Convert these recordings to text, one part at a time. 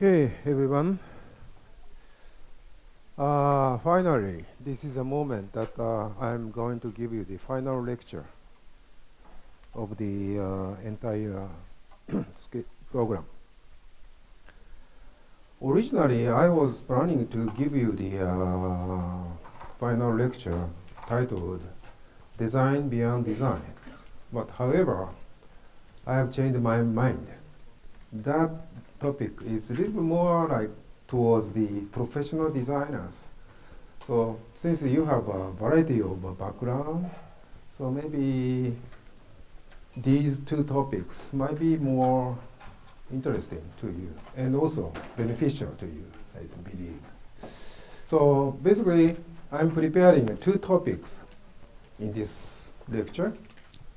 Okay, everyone. Finally, this is a moment that I'm going to give you the final lecture of the entire program. Originally, I was planning to give you the final lecture titled Design Beyond Design. But however, I have changed my mind. That topic is a little more like towards the professional designers. So since you have a variety of background, so maybe these two topics might be more interesting to you and also beneficial to you, I believe. So basically, I'm preparing two topics in this lecture.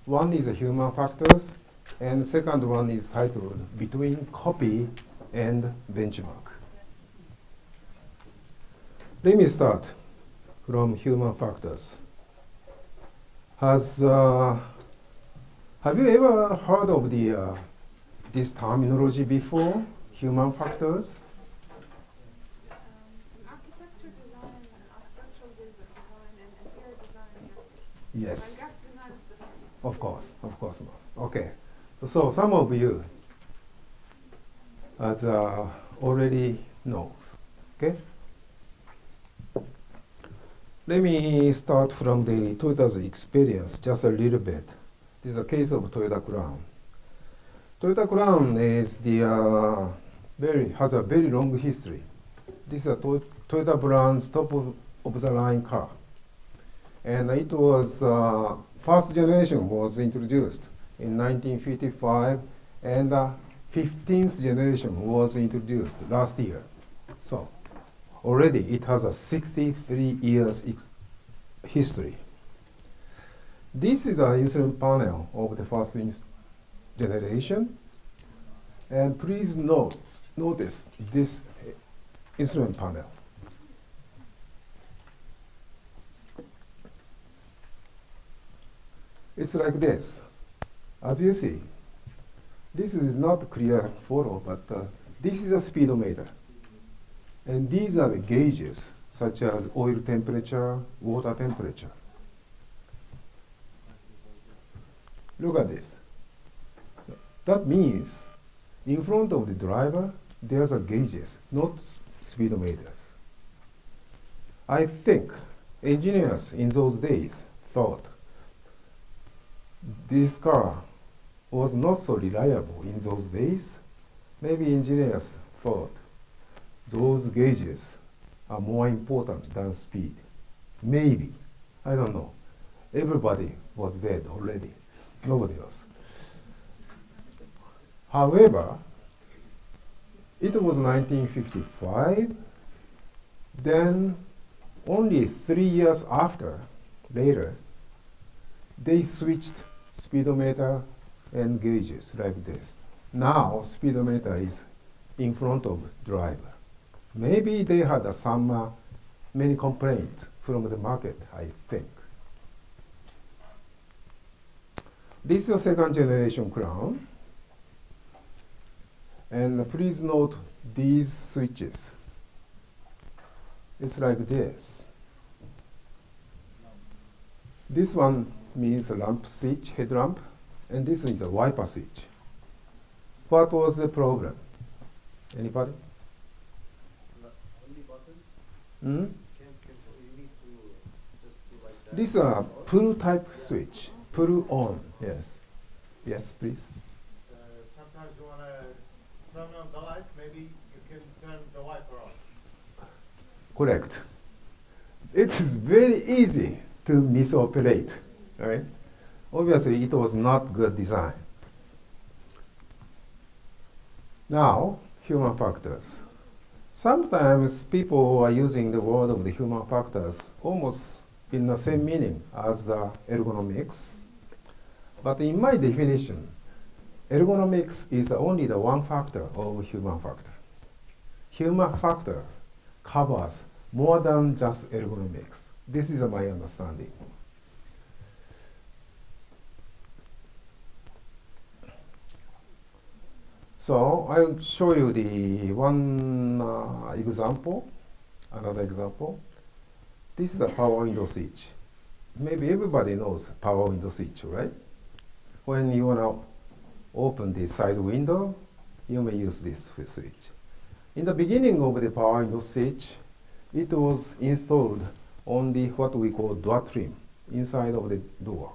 One is human factors, and the second one is titled Between Copy and Benchmark. Let me start from human factors. Have you ever heard of this terminology before, human factors? Architecture design and architectural design and interior design, yes. Yes. Graphic design is different. Of course not. Okay. So some of you as already knows. Okay. Let me start from the Toyota's experience just a little bit. This is a case of Toyota Crown. Toyota Crown is has a very long history. This is a Toyota brand's top of the line car, and it was first generation was introduced in 1955, and the 15th generation was introduced last year. So already it has a 63 years history. This is the instrument panel of the first generation, and please notice this instrument panel. It's like this. As you see, this is not clear photo, but this is a speedometer. And these are the gauges, such as oil temperature, water temperature. Look at this. That means in front of the driver, there's a gauges, not speedometers. I think engineers in those days thought this car was not so reliable in those days. Maybe engineers thought those gauges are more important than speed. Maybe. I don't know. Everybody was dead already. Nobody else. However, it was 1955. Then, only 3 years later, they switched speedometer and gauges like this. Now, speedometer is in front of driver. Maybe they had many complaints from the market, I think. This is the second generation Crown. And please note these switches. It's like this. This one means a lamp switch, headlamp, and this is a wiper switch. What was the problem? Anybody? Only buttons? Hmm? You need to just do like that? This is a pull type switch. Pull on, yes. Yes, please. Sometimes you want to turn on the light, maybe you can turn the wiper on. Correct. It is very easy to misoperate, right? Obviously, it was not good design. Now, human factors. Sometimes people are using the word of the human factors almost in the same meaning as the ergonomics. But in my definition, ergonomics is only the one factor of human factor. Human factor covers more than just ergonomics. This is my understanding. So I'll show you the one example, another example. This is a power window switch. Maybe everybody knows power window switch, right? When you want to open the side window, you may use this switch. In the beginning of the power window switch, it was installed on the what we call door trim inside of the door.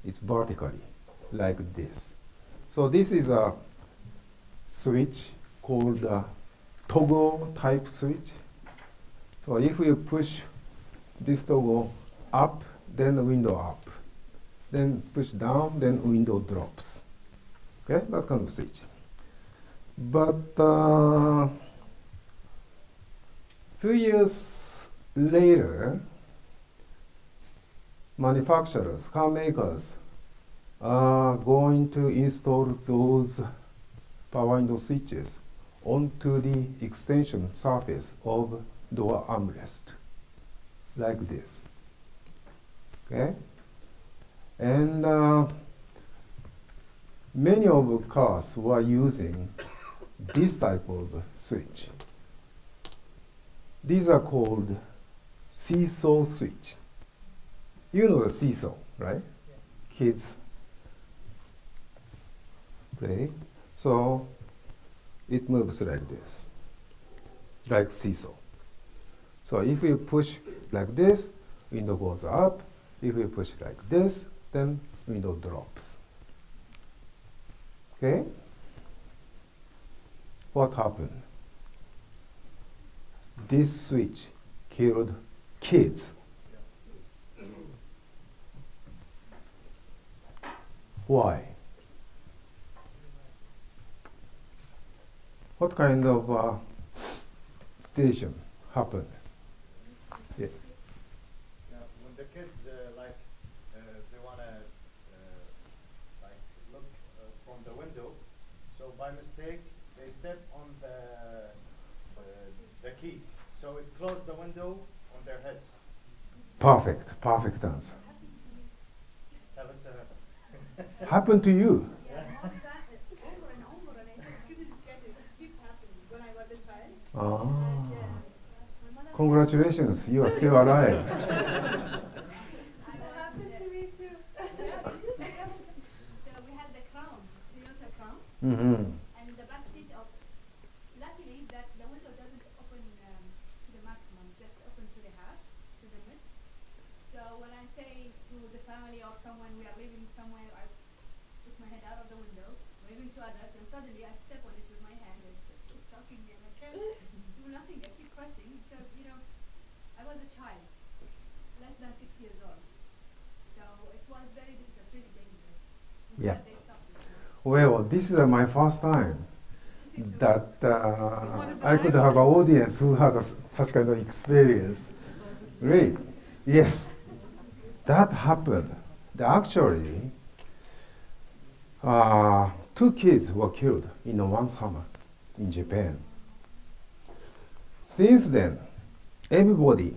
It's vertically like this. So this is a switch called a toggle type switch. So if you push this toggle up, then the window up. Then push down, then window drops. Okay, that kind of switch. But few years later, manufacturers, car makers, are going to install those power window switches onto the extension surface of door armrest, like this. Okay, and many of cars were using this type of switch. These are called seesaw switch. You know the seesaw, right? Yeah. Kids play. So it moves like this, like seesaw. So if you push like this, window goes up. If you push like this, then window drops. Okay? What happened? This switch killed kids. Why? What kind of situation happened? Yeah. Yeah, when the kids they wanna like look from the window, so by mistake they step on the key, so it closed the window on their heads. Perfect, perfect answer. Haven't Happened to you? Yeah, all that over and over, and I just couldn't get it. It kept happening when I was a child. Ah, And my mother. congratulations, you are still alive. It happened to me too. So we had the crown, Toyota crown, Mm-hmm. and the back seat of. Luckily, that the window doesn't open to the maximum, just open to the half, to the mid. So when I say to the family or someone we are leaving somewhere, I put my head out of the window, waving to others, and suddenly I step on it with my hand and just keep choking me, and I can't do nothing. I keep pressing because I was a child, less than 6 years old. So it was very difficult, really dangerous. Yeah. But they stopped it. Well, this is my first time This is that what is I could have an audience who has such kind of experience. Great. Yes, that happened. Actually, 2 kids were killed in one summer in Japan. Since then, everybody,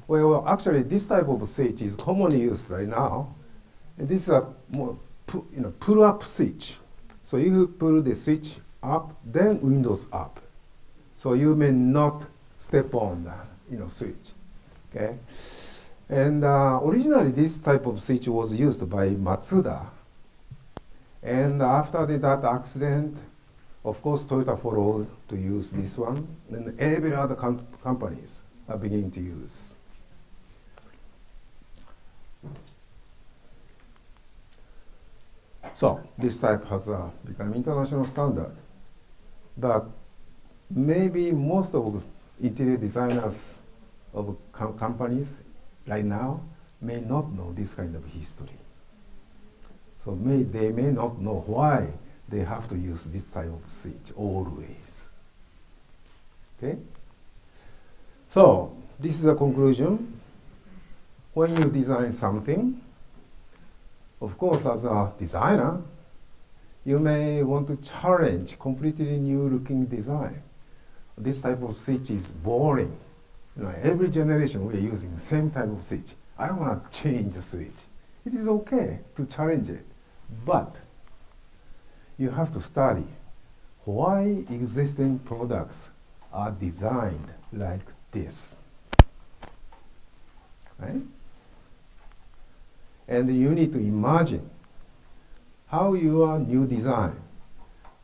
well, actually, this type of switch is commonly used right now. And this is a more pull-up switch. So if you pull the switch up, then windows up. So you may not step on the switch. Okay. And originally, this type of switch was used by Matsuda. And after that accident, of course, Toyota followed to use this one, and every other companies are beginning to use. So this type has become international standard. But maybe most of interior designers of companies right now may not know this kind of history. So they may not know why they have to use this type of switch always. Okay? So this is a conclusion. When you design something, of course, as a designer, you may want to challenge completely new looking design. This type of switch is boring. Every generation we are using the same type of switch. I don't want to change the switch. It is okay to challenge it. But you have to study why existing products are designed like this. Right? And you need to imagine how your new design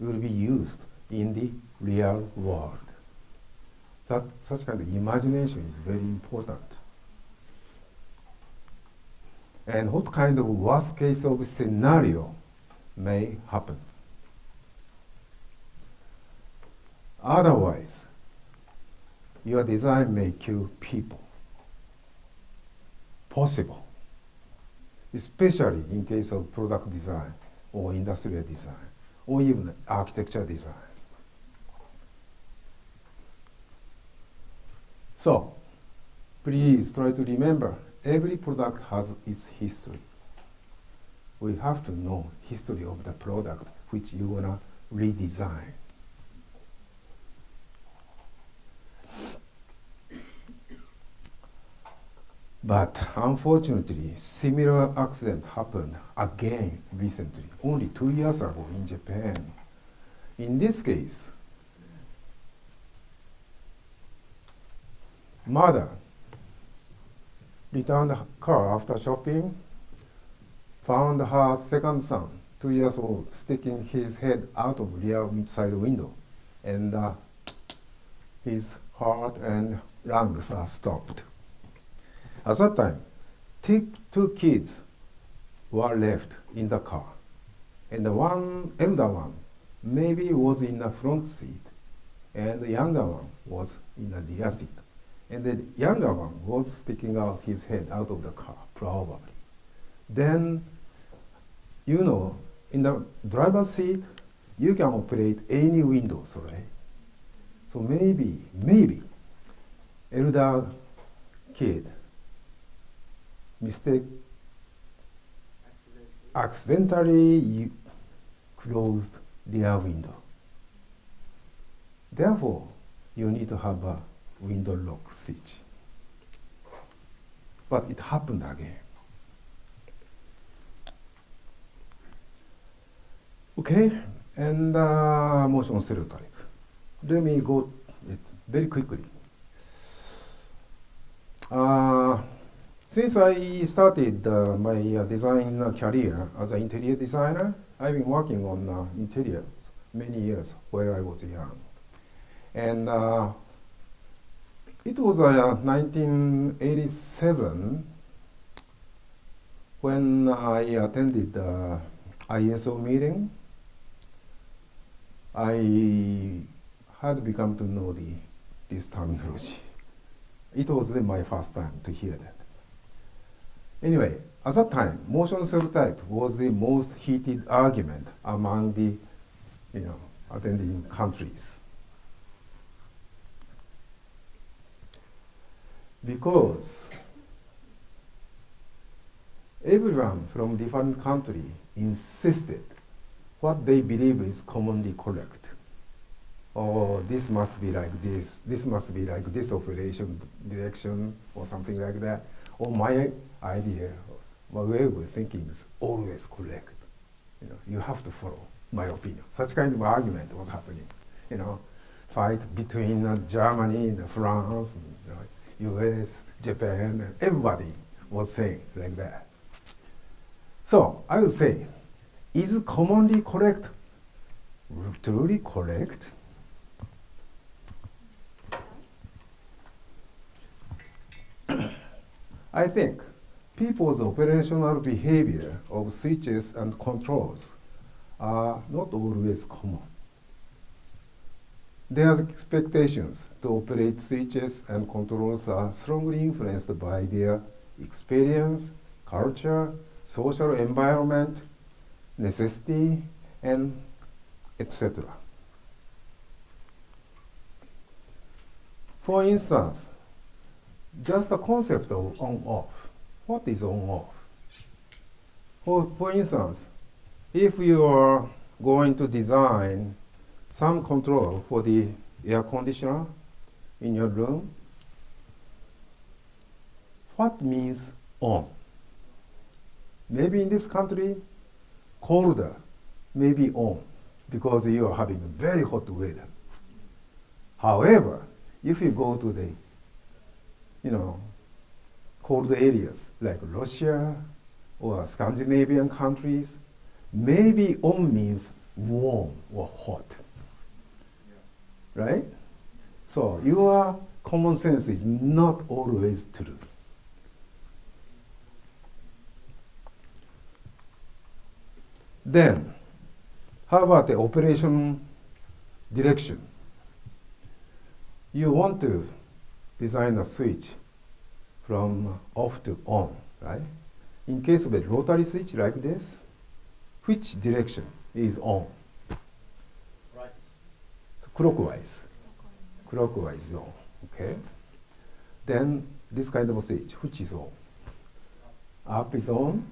will be used in the real world. Such kind of imagination is very important. And what kind of worst case of scenario may happen. Otherwise, your design may kill people. Possible, especially in case of product design or industrial design or even architecture design. So, please try to remember every product has its history. We have to know history of the product which you wanna redesign. But unfortunately, similar accident happened again recently, only 2 years ago in Japan. In this case, mother returned the car after shopping, found her second son, 2 years old, sticking his head out of rear side window, and his heart and lungs are stopped. At that time, two kids were left in the car, and the one elder one maybe was in the front seat, and the younger one was in the rear seat. And the younger one was sticking out his head out of the car, probably. Then, you know, in the driver's seat, you can operate any windows, right? So maybe, elder kid accidentally closed rear window. Therefore, you need to have a window lock switch. But it happened again. Okay, and motion stereotype. Let me go it very quickly. Since I started my design career as an interior designer, I've been working on interiors many years when I was young. And it was 1987 when I attended the ISO meeting. I had become to know this terminology. It was then my first time to hear that. Anyway, at that time, motion stereotype was the most heated argument among the attending countries. Because everyone from different country insisted what they believe is commonly correct. Oh, this must be like this must be like this operation direction or something like that. Or my idea, my way of thinking is always correct. You have to follow my opinion. Such kind of argument was happening. Fight between Germany and France, and, US, Japan, and everybody was saying like that. So I would say, is commonly correct truly correct? I think people's operational behavior of switches and controls are not always common. Their expectations to operate switches and controls are strongly influenced by their experience, culture, social environment, necessity, and etc. For instance, just the concept of on-off. What is on-off? For instance, if you are going to design some control for the air conditioner in your room, what means on? Maybe in this country, colder, maybe on. because you are having very hot weather. However, if you go to the, cold areas like Russia or Scandinavian countries, maybe on means warm or hot, right? So your common sense is not always true. Then, how about the operation direction? You want to design a switch from off to on, right? In case of a rotary switch like this, which direction is on? Right. So clockwise. Clockwise is on, okay? Then this kind of switch, which is on? Up is on.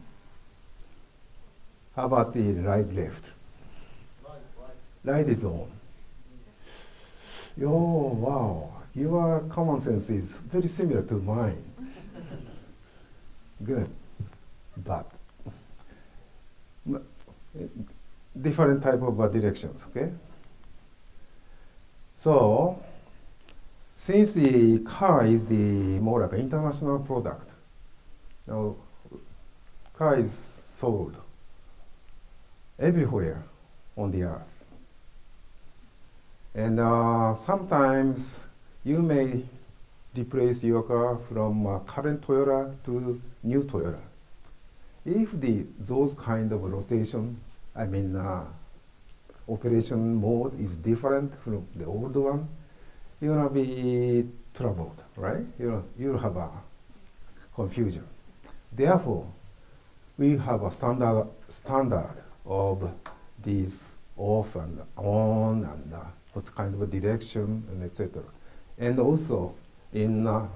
How about the right, left? Right is on. Oh, wow. Your common sense is very similar to mine. Good. But different type of directions, okay? So, since the car is the more like an international product, now car is sold everywhere on the earth. And sometimes you may replace your car from current Toyota to new Toyota. If those kind of rotation, operation mode is different from the old one, you're gonna be troubled, right? You'll have a confusion. Therefore, we have a standard of these off and on and what kind of direction and etc. And also in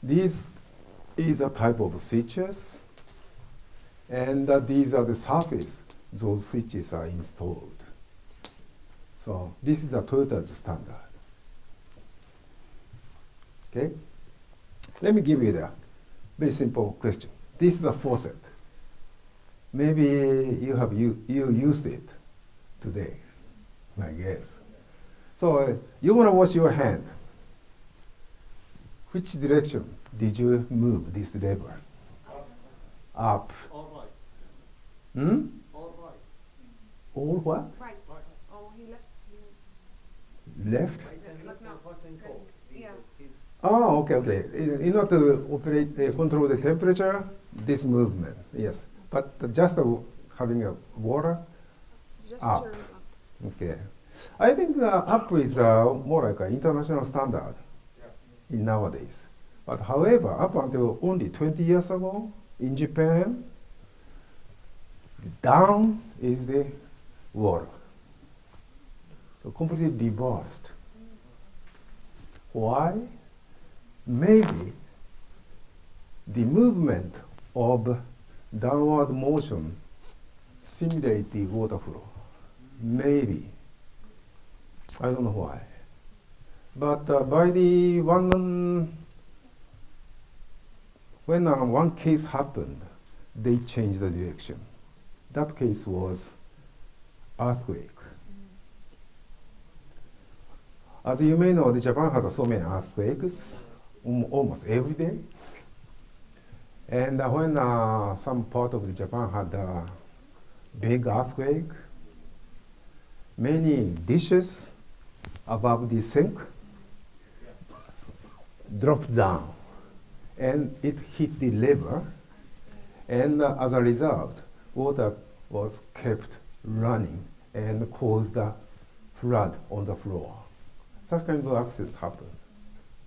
this is a type of switches, and these are the surface those switches are installed. So this is a Toyota's standard. Okay, let me give you the very simple question. This is a faucet. Maybe you used it today, I guess. So you want to wash your hand. Which direction did you move this lever? Up. All right. Hmm? All right. All what? Right. Oh, he left. Left? Look now. Yeah. Oh, okay. In order to operate, control the temperature, this movement, yes. But just having a water, Just up. turn up. Okay. I think up is more like an international standard in nowadays. But however, up until only 20 years ago, in Japan, the down is the water. So completely reversed. Why? Maybe the movement of downward motion simulate the water flow. Maybe. I don't know why. But by the when one case happened, they changed the direction. That case was earthquake. As you may know, Japan has so many earthquakes almost every day. And when some part of Japan had a big earthquake, many dishes above the sink dropped down, and it hit the lever, and as a result, water was kept running and caused a flood on the floor. Such kind of accident happened.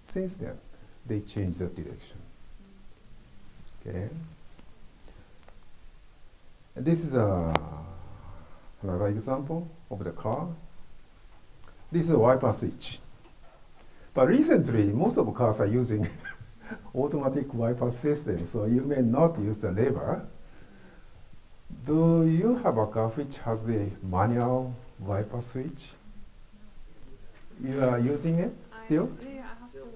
Since then, they changed the direction. Okay. And this is another example of the car. This is a wiper switch. But recently, most of the cars are using automatic wiper system, so you may not use the lever. Do you have a car which has the manual wiper switch? You are using it still? Yeah, I have to.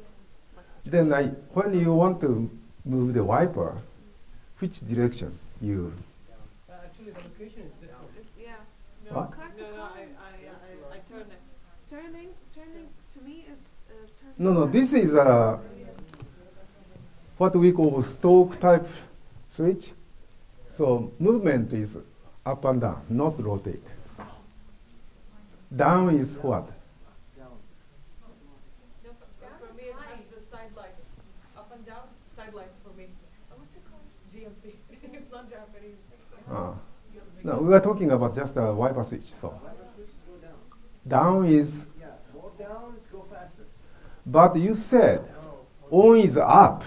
Then when you want to move the wiper, which direction you? Actually, the location is different. Yeah. What? I turn it. Turning to me is turn. No, this is what we call stroke type switch. So movement is up and down, not rotate. Down is what? Down. No, for me it has the side lights. Up and down, side lights for me. What's it called? GMC. It's not Japanese. No, we were talking about just a wiper switch. So Wiper switch, go down. down is, Yeah, go down, go faster. but you said on is up.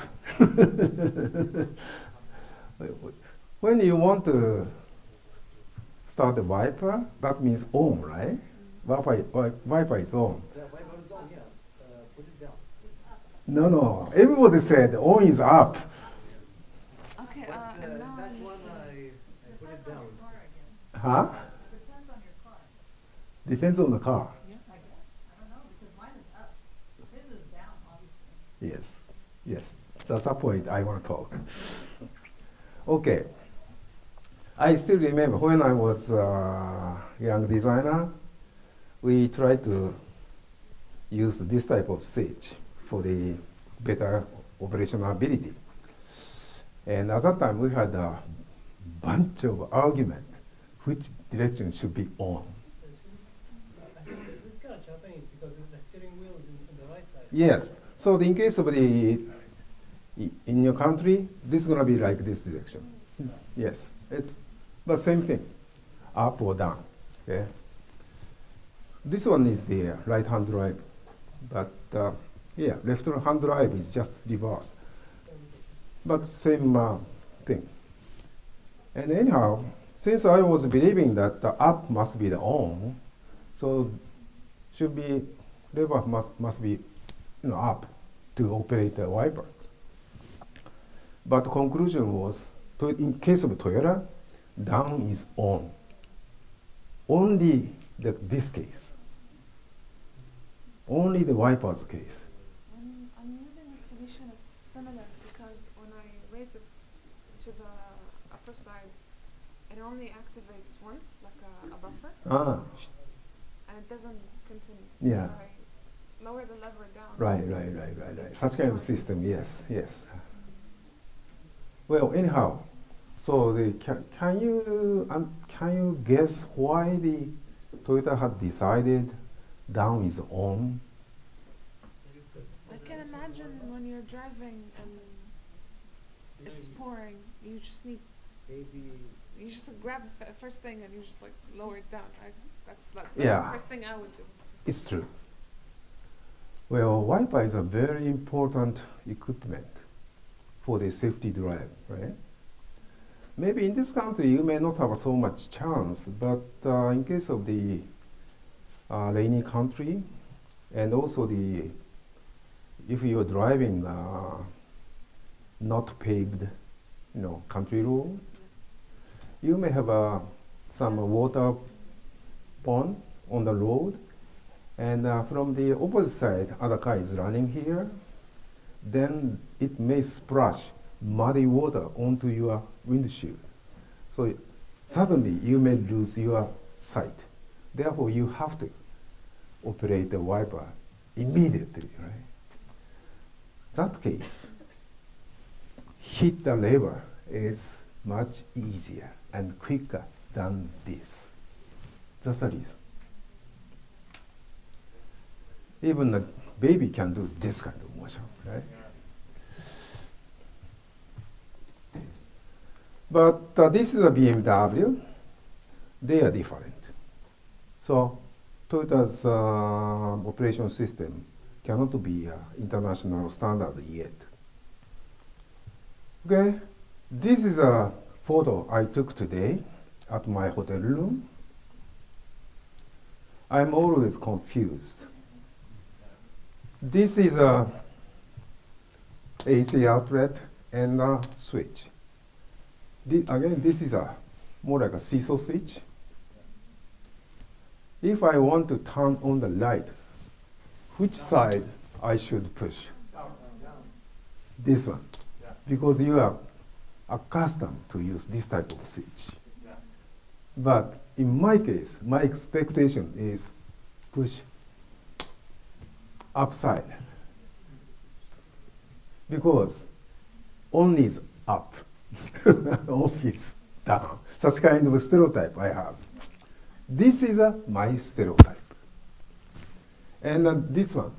When you want to start the wiper, that means on, right? Wiper is on. Yeah, wiper is on, yeah. Put it down. No. Everybody said on is up. Okay, But and now I that one, understand. I put it down. Huh? Depends on your car. Depends on the car. I guess. I don't know, because mine is up. His is down, obviously. Yes. That's a point I want to talk. Okay. I still remember when I was a young designer, we tried to use this type of switch for the better operational ability. And at that time, we had a bunch of argument which direction should be on. I think it's kind of Japanese because the steering wheel is in the right side. Yes. So in case of in your country, this is going to be like this direction. Yes. But same thing, up or down. Okay. This one is the right-hand drive, but left-hand drive is just reversed. But same thing. And anyhow, since I was believing that the up must be the on, so should be lever must be up to operate the wiper. But the conclusion was, in case of Toyota, down is on. Only this case. Only the wiper's case. I'm using a solution that's similar because when I raise it to the upper side, it only activates once, like a buffer, and it doesn't continue. Yeah. So I lower the lever down. Right. Such kind of system, yes. Well, anyhow, so can you guess why the Toyota had decided down is on? I can imagine when you're driving and it's pouring, you just Maybe you just grab the first thing and you just like lower it down. That's the first thing I would do. It's true. Well, wiper is a very important equipment for the safety drive, right? Maybe in this country you may not have so much chance, but in case of the rainy country, and also if you're driving not paved, country road, you may have some water pond on the road, and from the opposite side, other car is running here, then it may splash muddy water onto your windshield. So suddenly you may lose your sight. Therefore, you have to operate the wiper immediately, right? That case, hit the lever is much easier and quicker than this. That's the reason. Even a baby can do this kind of motion, right? But this is a BMW. They are different. So Toyota's operation system cannot be international standard yet. Okay, this is a photo I took today at my hotel room. I'm always confused. This is a AC outlet and a switch. Again, this is more like a seesaw switch. If I want to turn on the light, which side I should push? This one, because you are accustomed to use this type of switch. But in my case, my expectation is push upside. Because on is up, off is down. Such kind of stereotype I have. This is my stereotype. And this one,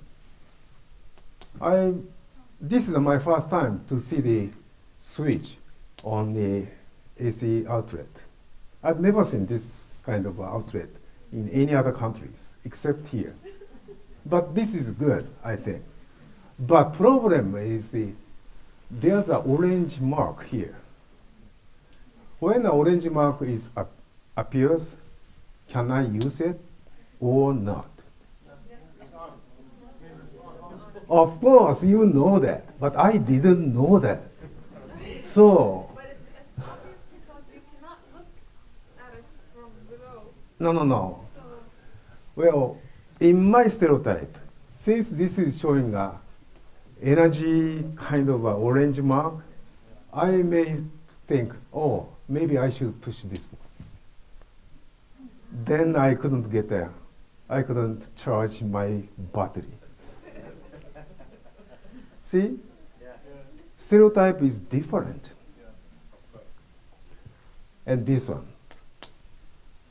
this is my first time to see the switch on the AC outlet. I've never seen this kind of outlet in any other countries except here. But this is good, I think. But problem is there's an orange mark here. When the orange mark appears, can I use it or not? Of course, you know that, but I didn't know that. So, But it's obvious because you cannot look at it from below. no. So Well, in my stereotype, since this is showing a energy kind of a orange mark, I may think, oh, maybe I should push this one. Then I couldn't get there. I couldn't charge my battery. See? Stereotype is different. And this one,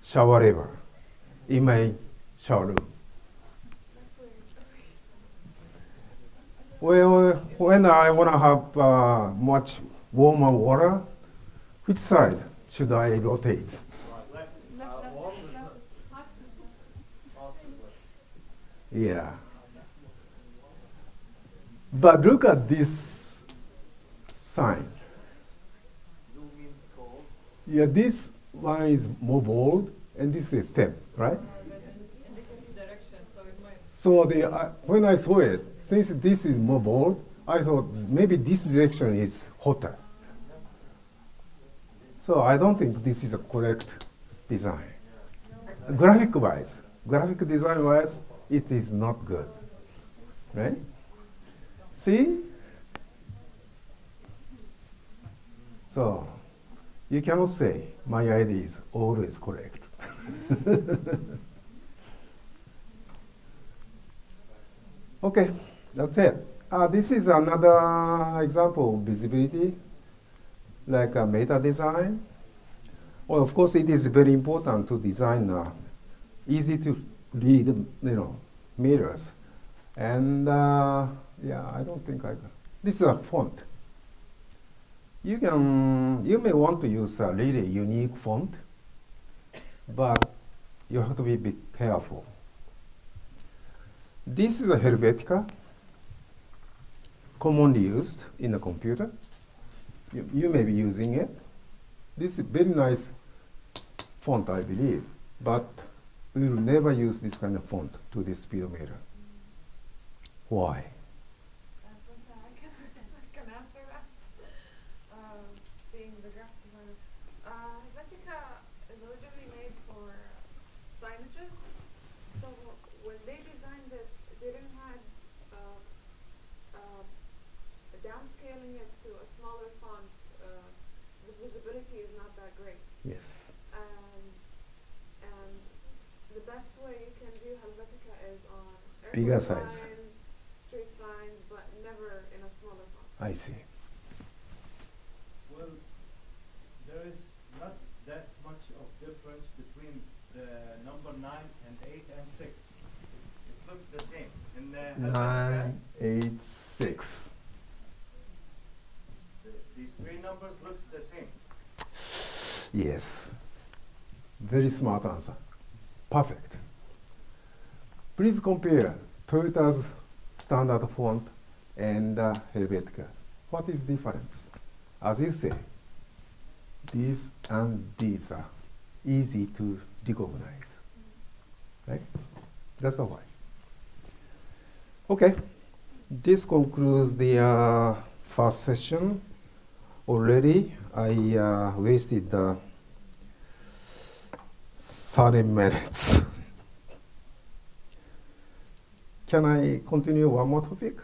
shower lever in my shower room. that's weird. Well, when I want to have much warmer water, which side should I rotate? Left. Left. Yeah. But look at this sign. Blue means cold. Yeah, this one is more bold, and this is thin, right? Indicates direction, so it might. So when I saw it, since this is more bold, I thought maybe this direction is hotter. So I don't think this is a correct design. Graphic design wise, it is not good, right? See? So you cannot say my idea is always correct. Okay, that's it. This is another example of visibility, like a meta design. Well, of course, it is very important to design easy to read, mirrors. And yeah, I don't think this is a font. You may want to use a really unique font, but you have to be careful. This is a Helvetica, commonly used in a computer. You may be using it. This is a very nice font, I believe, but we will never use this kind of font to this speedometer. Why? So I can answer that. Being the graphic designer, Helvetica is originally made for signages. So when they designed it, they didn't have downscaling it to a smaller font. The visibility is not that great. Yes. And the best way you can view Helvetica is on Bigger airport size. signs, street signs, but never in a smaller font. I see. Well, there is not that much of difference between the number 9 and 8 and 6. It looks the same. In the 986. these three numbers looks the same. Yes. Very smart answer. Perfect. Please compare Toyota's standard font and Helvetica. What is difference? As you say, these and these are easy to recognize. Right? That's all right. Okay. This concludes the first session. Already, I wasted 30 minutes. Can I continue one more topic?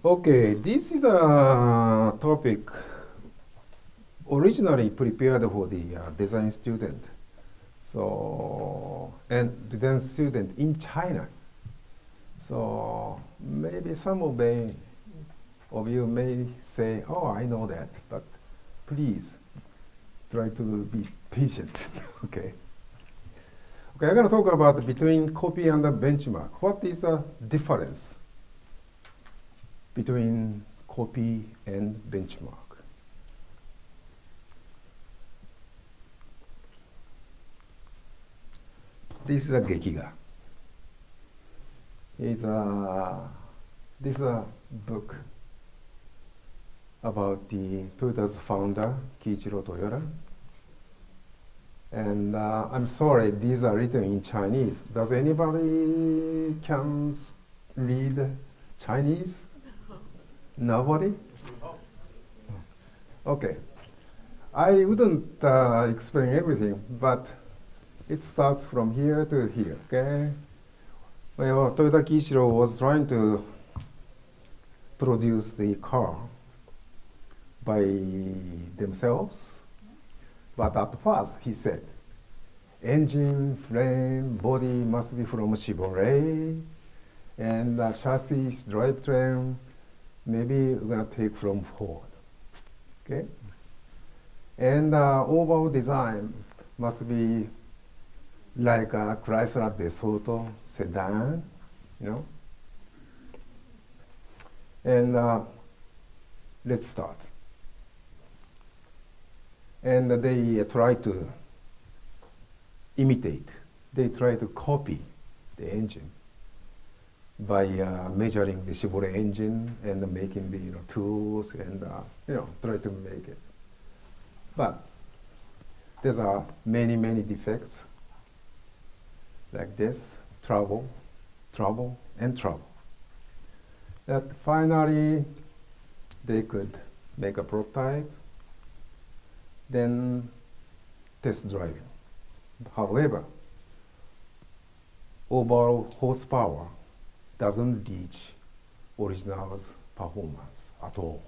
Okay, this is a topic originally prepared for the design student. So, and design student in China. So maybe some of you may say, oh, I know that, but please try to be patient, okay? Okay, I'm gonna talk about between copy and the benchmark. What is the difference between copy and benchmark? This is a Gekiga. This is a book about the Toyota's founder, Kiichiro Toyota. And I'm sorry, these are written in Chinese. Does anybody can read Chinese? Nobody? Okay. I wouldn't explain everything, but it starts from here to here, okay? Well, Toyota Kiichiro was trying to produce the car by themselves, but at first he said, engine, frame, body must be from Chevrolet, and the chassis, drivetrain, maybe we're gonna take from Ford, okay? And overall design must be like a Chrysler DeSoto sedan, you know? And let's start. And they try to imitate, they try to copy the engine by measuring the Chevrolet engine and making the tools and try to make it. But there are many defects like this, trouble, and trouble. That finally they could make a prototype, then test driving. However, overall horsepower doesn't reach original's performance at all.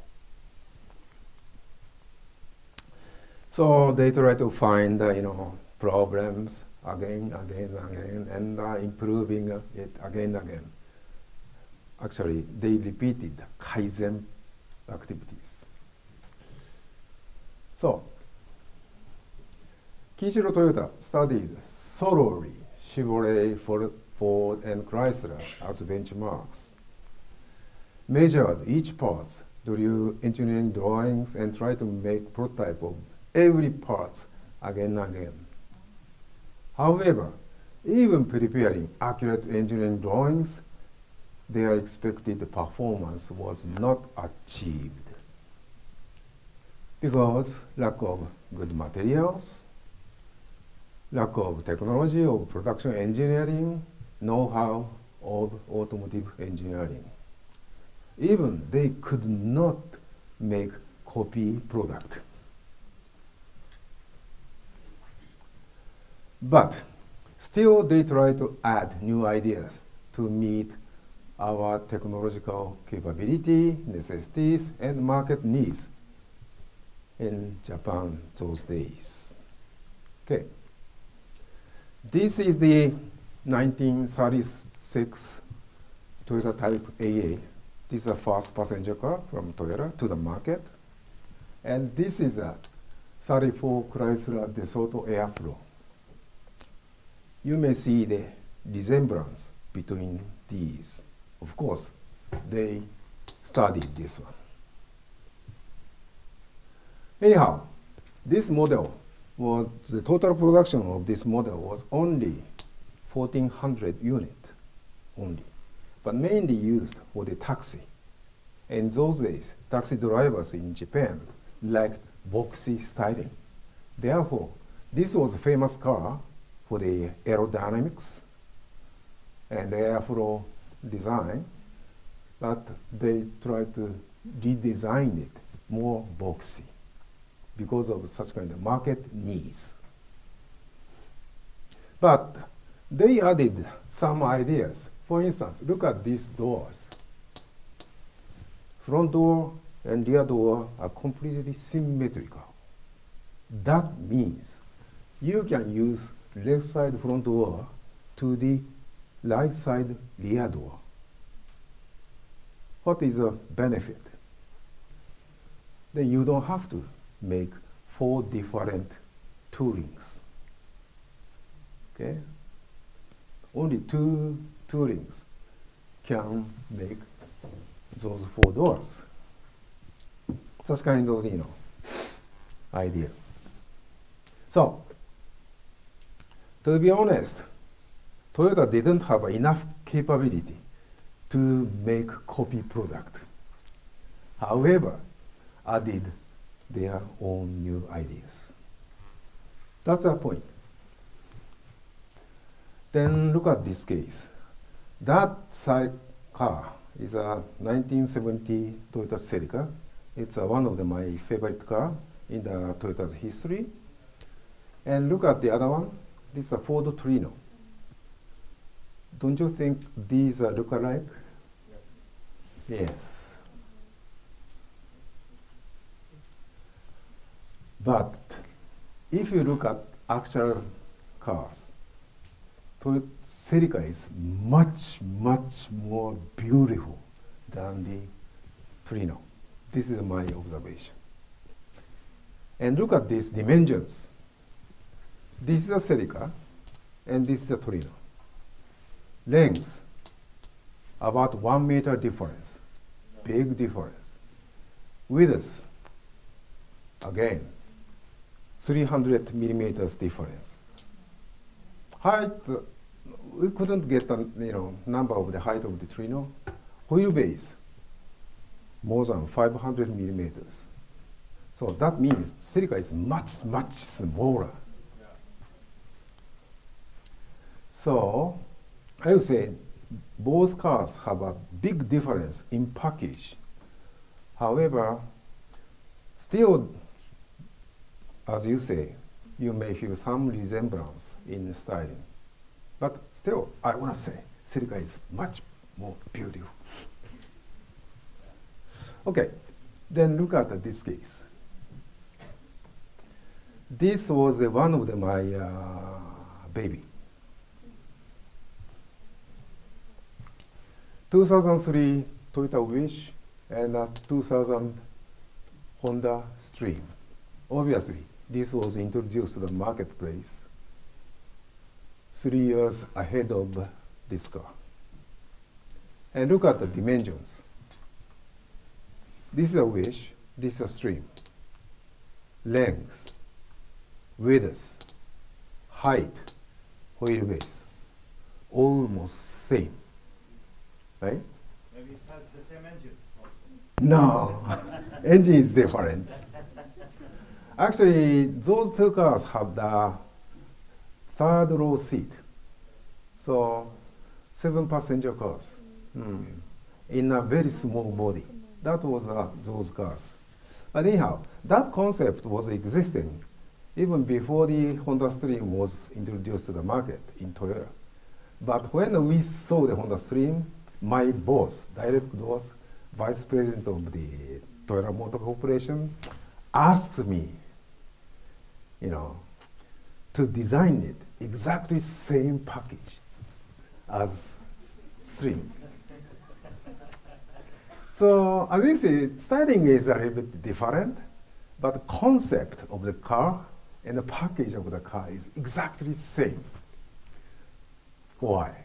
So they try to find problems again, and improving it again. Actually, they repeated Kaizen activities. So, Kiichiro Toyota studied thoroughly Chevrolet, Ford, and Chrysler as benchmarks, measured each part, drew engineering drawings, and tried to make prototype of every part again. However, even preparing accurate engineering drawings, their expected performance was not achieved because lack of good materials, lack of technology of production engineering, know-how of automotive engineering. Even they could not make copy product. But still they try to add new ideas to meet our technological capability, necessities, and market needs in Japan those days. Okay. This is the 1936 Toyota Type AA. This is the first passenger car from Toyota to the market. And this is a 34 Chrysler DeSoto Airflow. You may see the resemblance between these. Of course, they studied this one. Anyhow, this model the total production of this model was only 1,400 units only, but mainly used for the taxi. In those days, taxi drivers in Japan liked boxy styling. Therefore, this was a famous car for the aerodynamics and airflow design, but they tried to redesign it more boxy because of such kind of market needs. But they added some ideas. For instance, look at these doors. front door and rear door are completely symmetrical. That means you can use left side front door to the right side rear door. What is the benefit? Then you don't have to make 4 different toolings. Okay? Only 2 toolings can make those 4 doors. Such kind of, idea. So, to be honest, Toyota didn't have enough capability to make copy product. However, added their own new ideas. That's the point. Then look at this case. That side car is a 1970 Toyota Celica. It's one of my favorite car in the Toyota's history. And look at the other one. This is a Ford Torino. Don't you think these look alike? Yes. But if you look at actual cars, Celica is much, much more beautiful than the Torino. This is my observation. And look at these dimensions. This is a Celica, and this is a Torino. Length, about 1 meter difference, big difference. Width, again, 300 millimeters difference. Height, we couldn't get the number of the height of the Torino. Wheelbase, more than 500 millimeters. So that means Celica is much, much smaller. So I would say both cars have a big difference in package. However, still, as you say, you may feel some resemblance in styling. But still, I want to say Celica is much more beautiful. Okay, then look at this case. This was one of my baby. 2003 Toyota Wish and 2000 Honda Stream. Obviously, this was introduced to the marketplace 3 years ahead of this car. And look at the dimensions. This is a Wish, this is a Stream. Length, width, height, wheelbase, almost same. Right? Maybe it has the same engine also. No, engine is different. Actually, those 2 cars have the 3rd row seat. So 7 passenger cars in a very small body. That was those cars. But anyhow, that concept was existing even before the Honda Stream was introduced to the market in Toyota. But when we saw the Honda Stream, my boss, direct boss, vice president of the Toyota Motor Corporation, asked me, to design it exactly same package as Stream. So as you see, styling is a little bit different, but the concept of the car and the package of the car is exactly same. Why?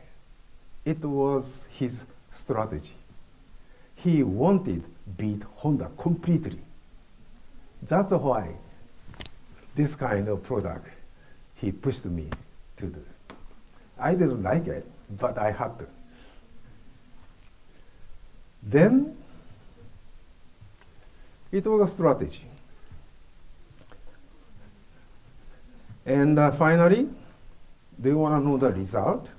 It was his strategy. He wanted to beat Honda completely. That's why this kind of product he pushed me to do. I didn't like it, but I had to. Then it was a strategy. And finally, do you want to know the result?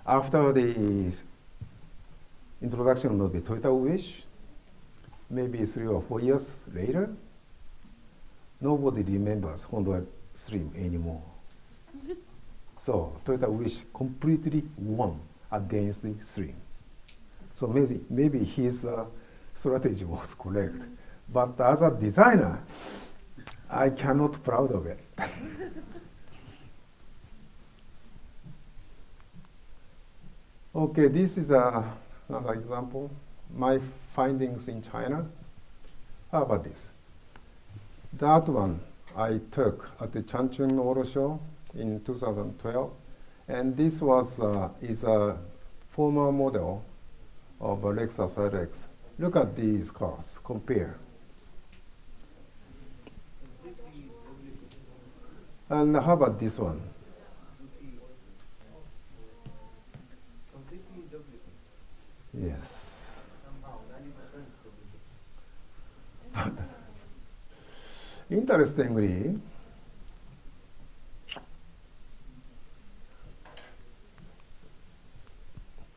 After the introduction of the Toyota Wish, maybe 3 or 4 years later, nobody remembers Honda Stream anymore. So Toyota Wish completely won against the Stream. So maybe his strategy was correct. But as a designer, I cannot proud of it. Okay, this is another example. My findings in China. How about this? That one I took at the Changchun Auto Show in 2012, and this is a former model of a Lexus RX. Look at these cars, compare. And how about this one? Yes. Interestingly,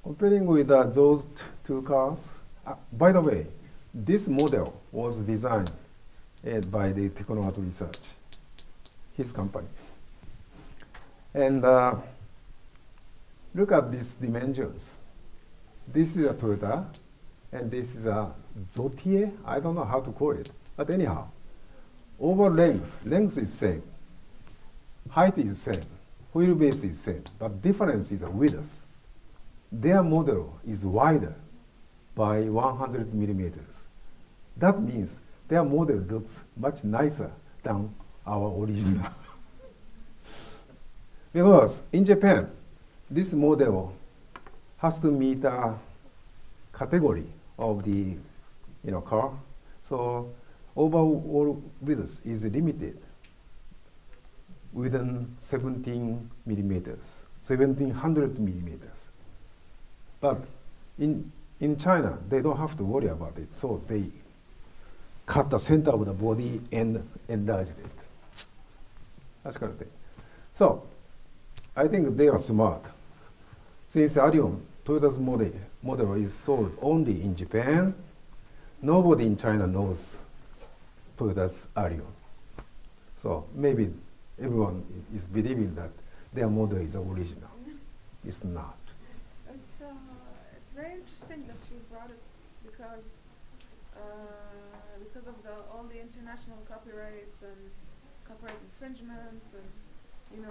comparing with those two cars, by the way, this model was designed by the Technoart Research, his company. And look at these dimensions. This is a Toyota, and this is a Zotier. I don't know how to call it, but anyhow, over length is same, height is same, wheelbase is same, but difference is a width. Their model is wider by 100 millimeters. That means their model looks much nicer than our original. Because in Japan, this model has to meet a category of the car. So overall width is limited within 17 millimeters, 1700 millimeters. But in China, they don't have to worry about it. So they cut the center of the body and enlarged it. That's kind of thing. So I think they are smart. Since Arion, Toyota's model is sold only in Japan, nobody in China knows Toyota's Arion. So maybe everyone is believing that their model is original. It's not. It's very interesting that you brought it because of all the international copyrights and copyright infringement, and in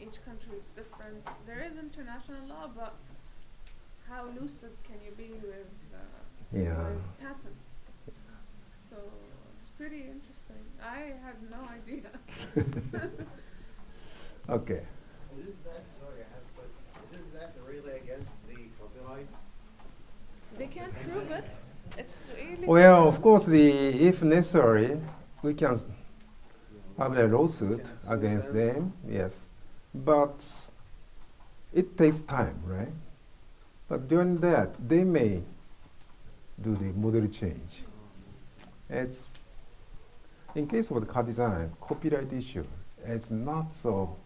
each country it's different. There is international law, but how lucid can you be with patents? So it's pretty interesting. I had no idea. Okay. Sorry, I have a question. Isn't that really against the copyright? They can't prove it. It's really Well, of course, if necessary, we can have a lawsuit against them, yes. But it takes time, right? But during that, they may do the model change. It's in case of the car design, copyright issue, it's not so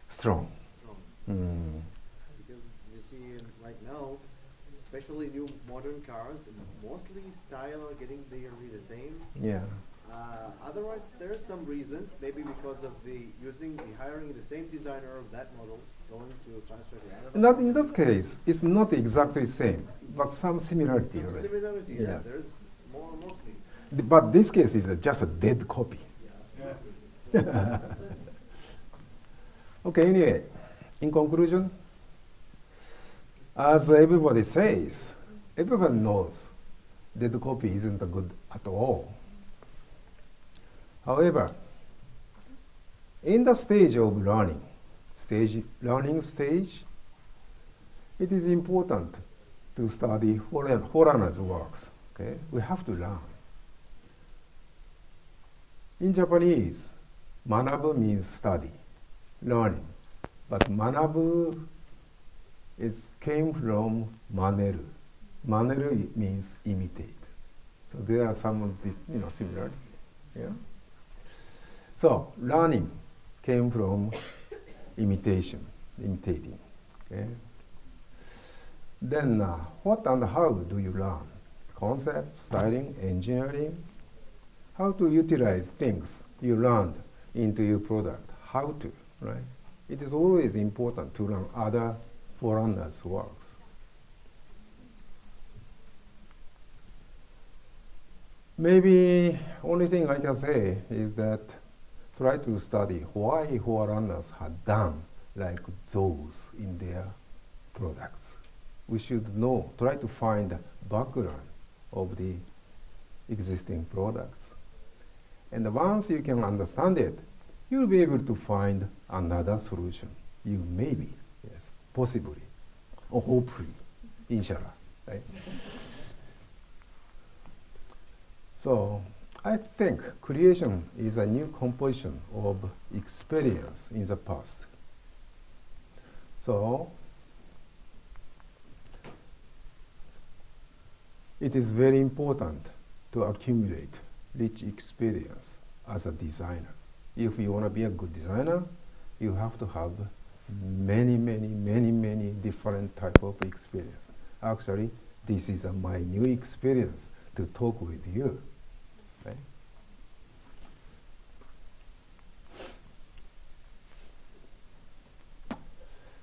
strong. Because you see right now, especially new modern cars, mostly style are getting nearly the same. Yeah. Otherwise, there are some reasons, maybe because of hiring the same designer of that model, going to transfer to another. Not in that case, it's not exactly same, but some similarity. Some already. similarity, yeah, Yes. there's more mostly. But this case is just a dead copy. Okay, anyway, in conclusion, as everybody says, everyone knows dead copy isn't good at all. However, in the stage of learning stage, it is important to study foreigners' works. Okay, we have to learn. In Japanese, manabu means study, learning, but manabu came from maneru. Maneru means imitate. So there are some of the similarities. Yeah. So learning came from imitating. Okay. Then what and how do you learn? Concept, styling, engineering. How to utilize things you learned into your product. How to, right? It is always important to learn other foreigners' works. Maybe only thing I can say is that try to study why forerunners had done like those in their products. We should know, try to find the background of the existing products. And once you can understand it, you'll be able to find another solution. You maybe, yes, possibly, or hopefully, inshallah, right? So I think creation is a new composition of experience in the past. So it is very important to accumulate rich experience as a designer. If you want to be a good designer, you have to have many different type of experience. Actually, this is my new experience to talk with you. Right?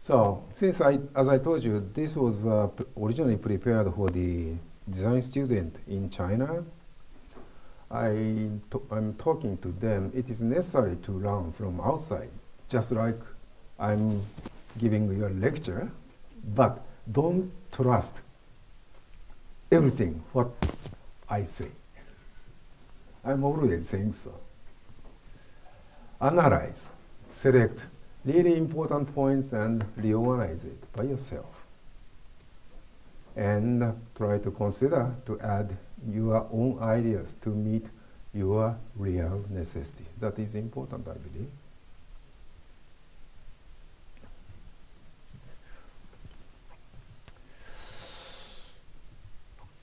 So, since as I told you, this was originally prepared for the design student in China, I'm talking to them. It is necessary to learn from outside, just like I'm giving you a lecture, but don't trust everything what I say. I'm always saying so. Analyze, select really important points and reorganize it by yourself. And try to consider to add your own ideas to meet your real necessity. That is important, I believe.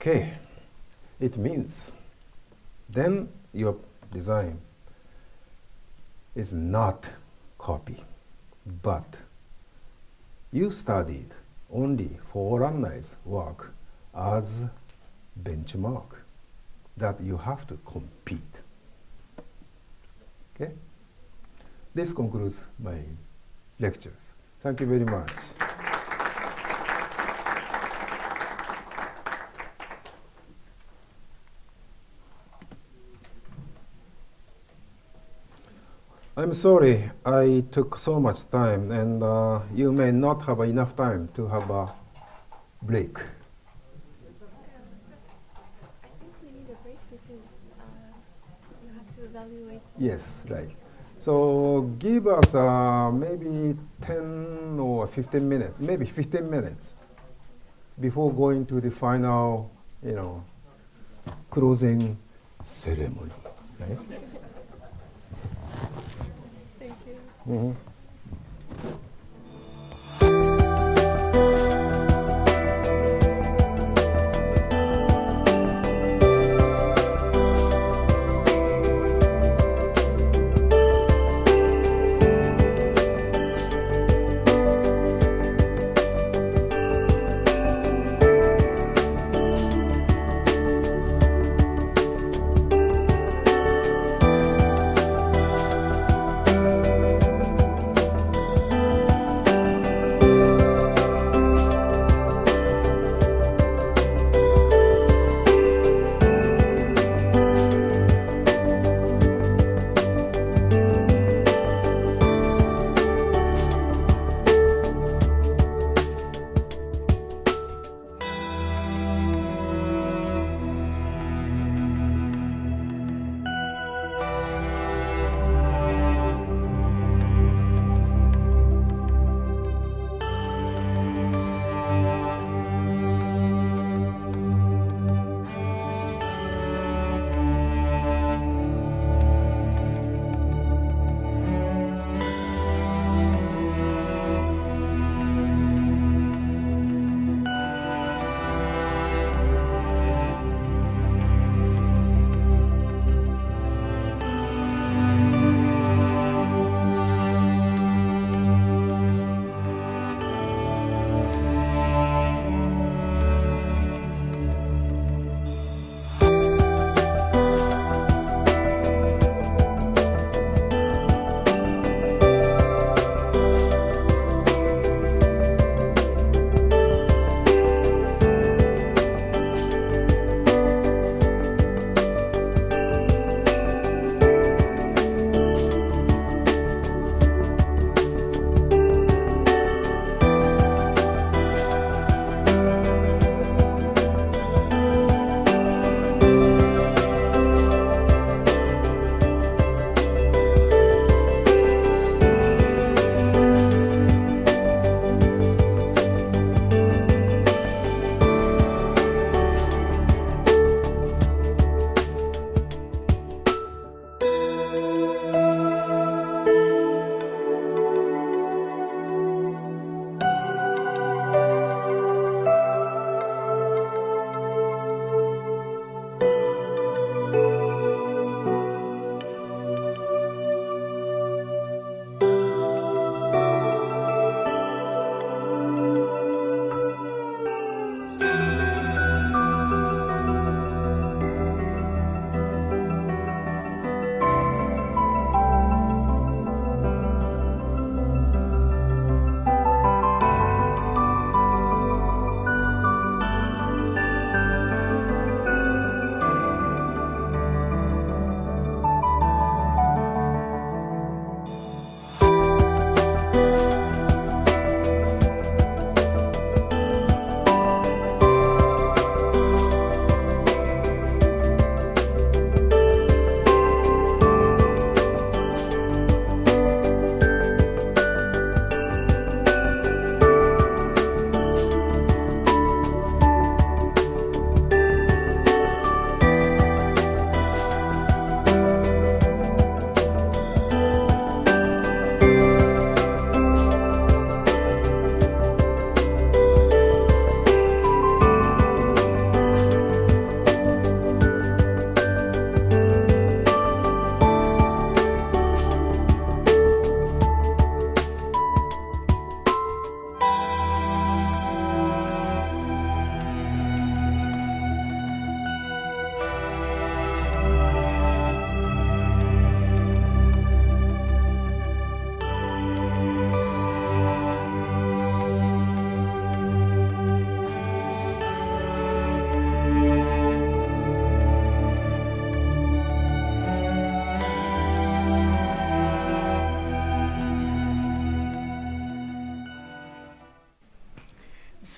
Okay, it means then your design is not copy, but you studied only foreigners' work as benchmark that you have to compete. Okay? This concludes my lectures. Thank you very much. I'm sorry I took so much time, and you may not have enough time to have a break. I think we need a break because you have to evaluate. Yes, right. So give us maybe 10 or 15 minutes, maybe 15 minutes before going to the final, closing ceremony. Right? Thank you. Mm-hmm.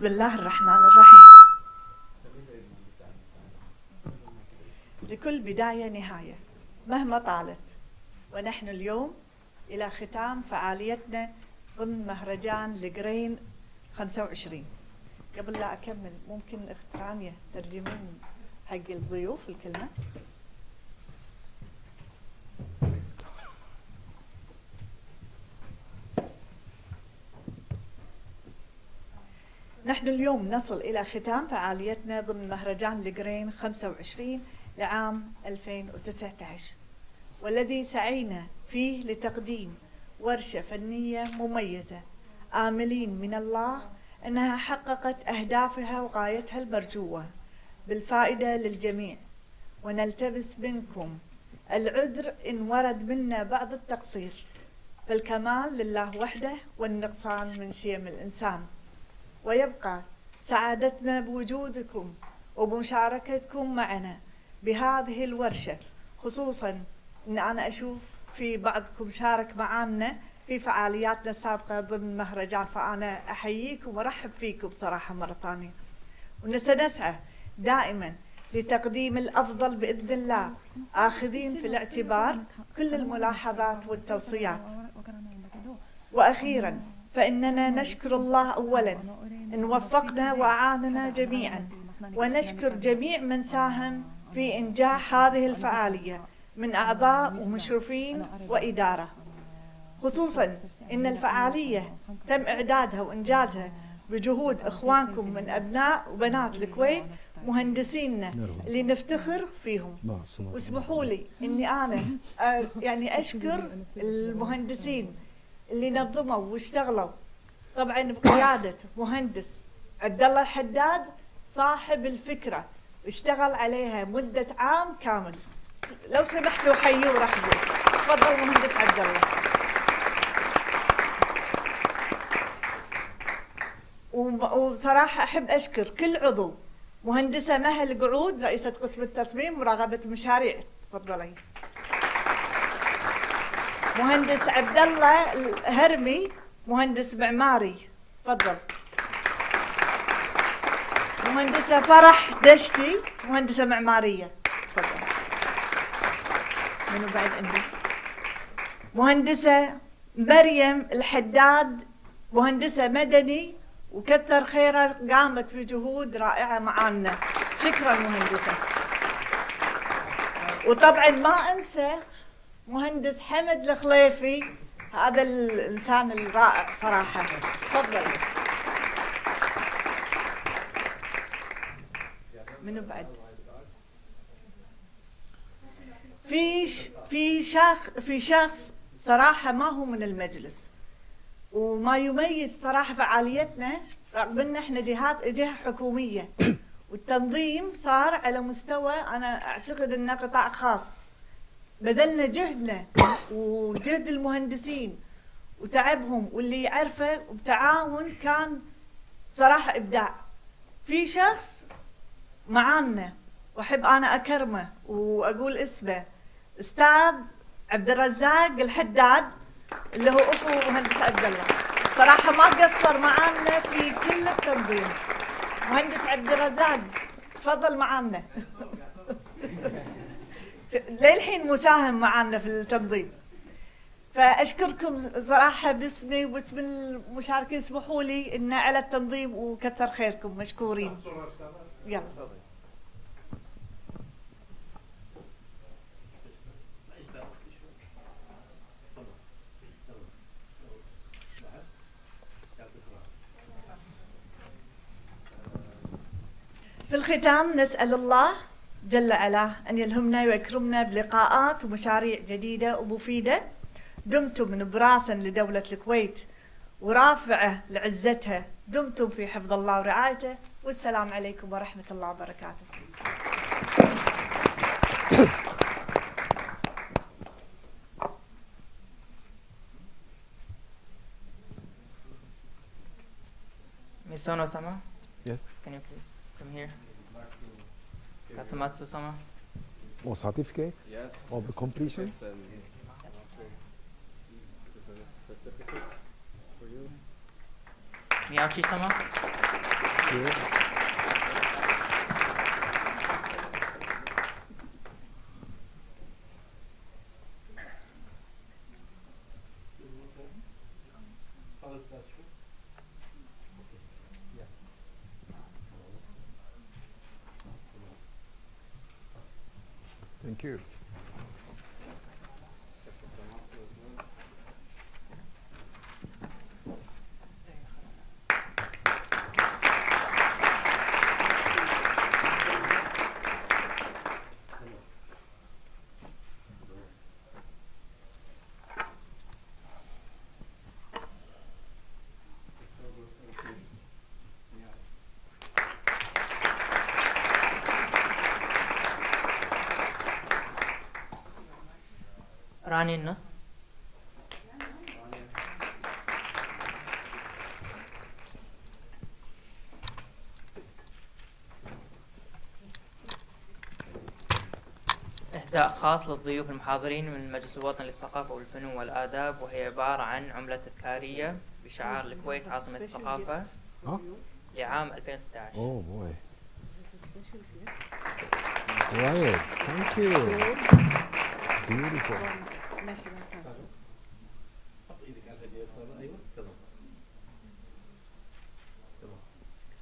بسم الله الرحمن الرحيم. لكل بداية نهاية مهما طالت، ونحن اليوم إلى ختام فعاليتنا ضمن مهرجان القرين 25. قبل لا أكمل ممكن أخت رانيا ترجمين حق الضيوف الكلمة؟ نحن اليوم نصل إلى ختام فعاليتنا ضمن مهرجان القرين 25 لعام 2019، والذي سعينا فيه لتقديم ورشة فنية مميزة، آملين من الله أنها حققت أهدافها وغايتها المرجوة بالفائدة للجميع، ونلتمس منكم العذر إن ورد منا بعض التقصير، فالكمال لله وحده والنقصان من شيم الإنسان. ويبقى سعادتنا بوجودكم وبمشاركتكم معنا بهذه الورشة، خصوصا أن أنا أشوف في بعضكم شارك معنا في فعالياتنا السابقة ضمن مهرجان، فأنا أحييكم وأرحب فيكم صراحة مرة ثانية. وسنسعى دائما لتقديم الأفضل بإذن الله، آخذين في الاعتبار كل الملاحظات والتوصيات. وأخيرا فإننا نشكر الله أولا إن وفقنا وأعاننا جميعا، ونشكر جميع من ساهم في إنجاح هذه الفعالية من أعضاء ومشرفين وإدارة، خصوصا إن الفعالية تم إعدادها وإنجازها بجهود إخوانكم من أبناء وبنات الكويت، مهندسينا اللي نفتخر فيهم. واسمحوا لي إني أنا يعني أشكر المهندسين اللي نظموا واشتغلوا، طبعا بقيادة مهندس عبد الله الحداد صاحب الفكرة، اشتغل عليها مدة عام كامل. لو سمحتوا حيوا ورحبوا. تفضل مهندس عبد الله. وصراحة أحب أشكر كل عضو. مهندسة مهل قعود رئيسة قسم التصميم ومراقبة المشاريع، تفضلي. مهندس عبد الله الهرمي مهندس معماري، تفضل. مهندسة فرح دشتي مهندسة معمارية، تفضل. منو بعد عندي؟ مهندسة مريم الحداد مهندسة مدني، وكثر خيرها قامت بجهود رائعة معانا، شكرا مهندسة. وطبعا ما انسى مهندس حمد الخليفي، هذا الانسان الرائع صراحة، تفضل. منو بعد؟ في شخص صراحة ما هو من المجلس، وما يميز صراحة فعاليتنا رغم ان احنا جهة حكومية، والتنظيم صار على مستوى انا اعتقد انه قطاع خاص. بذلنا جهدنا وجهد المهندسين وتعبهم واللي يعرفه وبتعاون، كان صراحة ابداع. في شخص معانا واحب انا اكرمه واقول اسمه، استاذ عبد الرزاق الحداد اللي هو اخو مهندس عبد الله، صراحة ما قصر معانا في كل التنظيم. مهندس عبد الرزاق تفضل معانا. للحين مساهم معانا في التنظيم، فأشكركم صراحة باسمي وباسم المشاركين. اسمحوا لي إن على التنظيم وكثر خيركم، مشكورين. يلا. في الختام نسأل الله جل علاه أن يلهمنا ويكرمنا بلقاءات ومشاريع جديدة ومفيدة، دمتم نبراسا لدولة الكويت ورافعة لعزتها، دمتم في حفظ الله ورعايته، والسلام عليكم ورحمة الله وبركاته. Miss Ono-sama? Yes. Can you please come here? Kasamatsu-sama? Or certificate? Yes. Of the completion? Certificates for you. مياوتشي-sama. Okay. Thank you. راني النص. إهداء خاص للضيوف المحاضرين من المجلس الوطني للثقافة والفنون والآداب، وهي عبارة عن عملة تذكارية بشعار الكويت عاصمة الثقافة لعام 2016. Oh boy. Right. Thank you. Beautiful.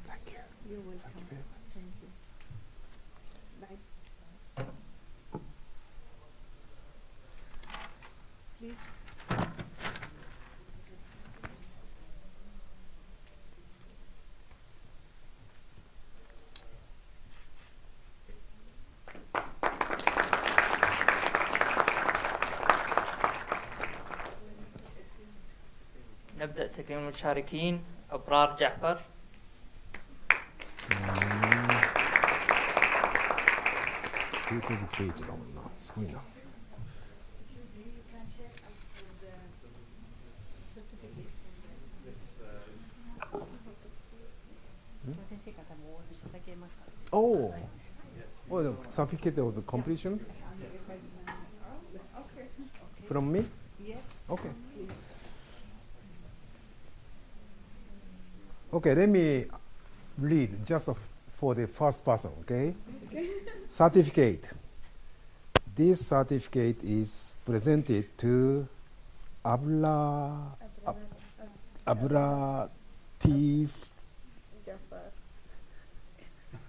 Thank you. You're welcome. Thank you very much. Thank you. Bye. Please. نبدأ تكريم المشاركين. أبرار جعفر.ステートオブクリエイトだもんな。すごいな。Oh, oh, the certificate of the completion from me? Yes. Okay. Okay, let me read just for the first person, okay? Certificate. This certificate is presented to Ablatif.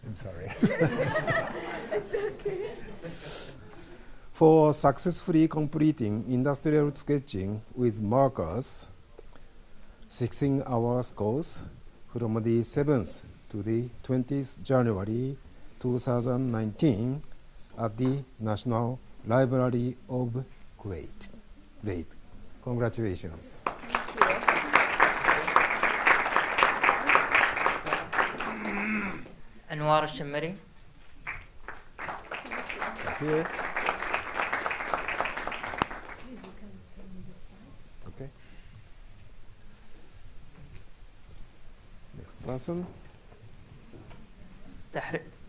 I'm sorry. It's okay. For successfully completing industrial sketching with markers, 16-hour course from the 7th to the 20th January 2019 at the National Library of Kuwait. Great. Congratulations. أنوار الشمري. Thank you. Please, you can come this side. Okay. Next person.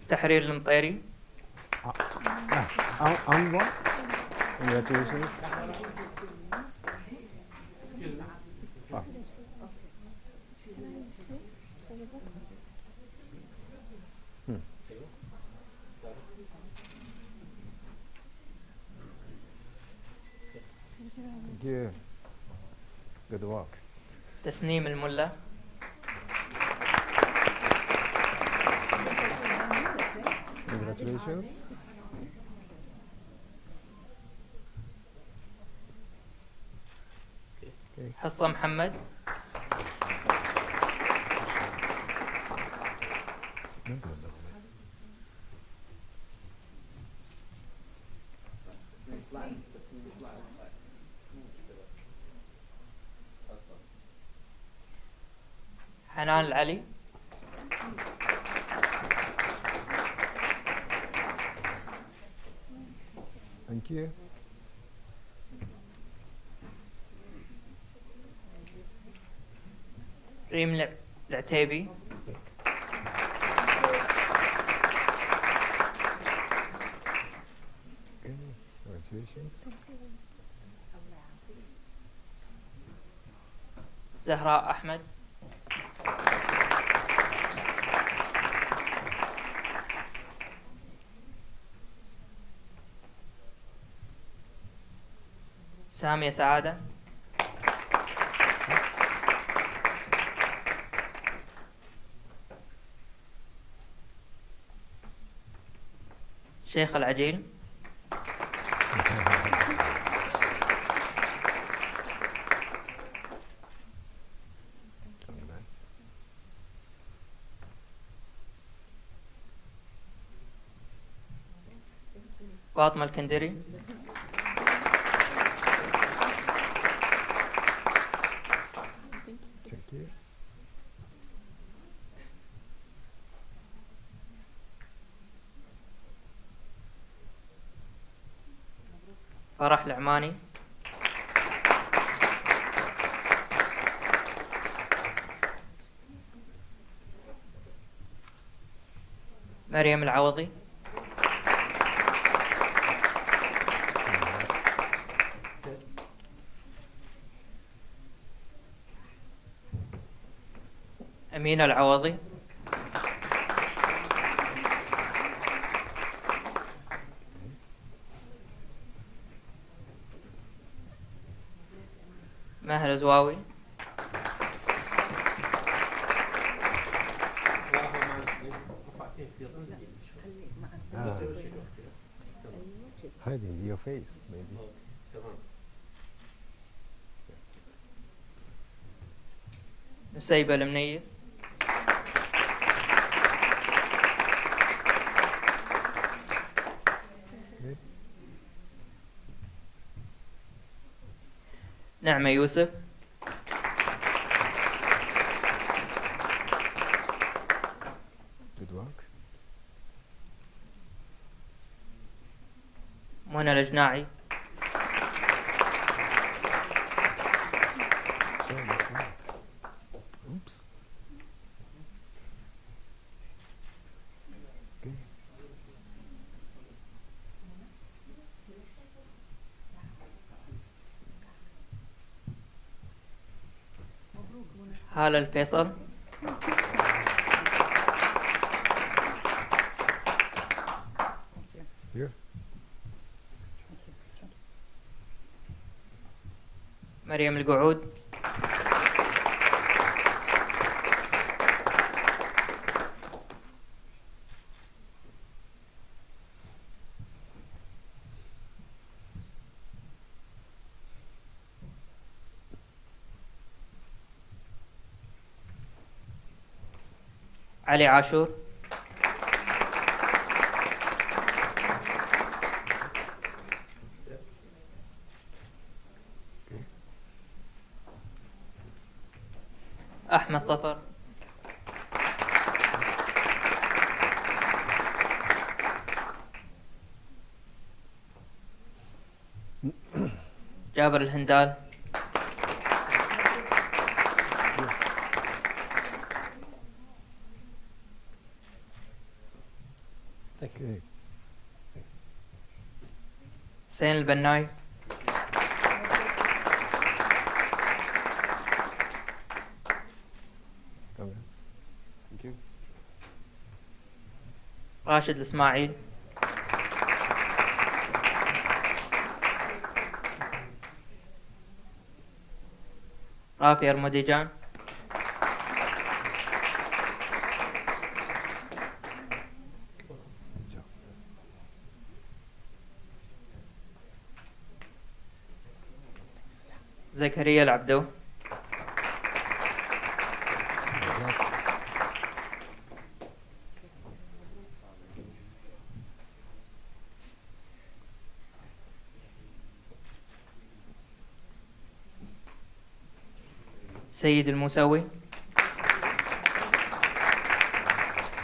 تحرير المطيري. Anwar. Congratulations. Ah. Thank you. Good work. تسنيم الملا. Congratulations. Okay. حصة محمد. حنان العلي. Thank you. ريم العتيبي. Okay. Congratulations. زهراء أحمد. سامية سعادة. شيخ العجيل. فاطمة الكندري. Thank you. فرح العماني. مريم العوضي. أمينة العوضي. ماهر زواوي. Hiding your face, maybe. Yes. نسيبة المنيس. Good. نعمة يوسف. Good work. منى الجناعي. Show this one. Oops. Okay. هالة الفيصل. Here. مريم القعود. علي عاشور. أحمد صفر. جابر الهندال. Okay. حسين البناي. Comments. Thank you. راشد الإسماعيل. رافي أرمديجان. Good job. زكريا العبدو. Good job. سيد الموسوي.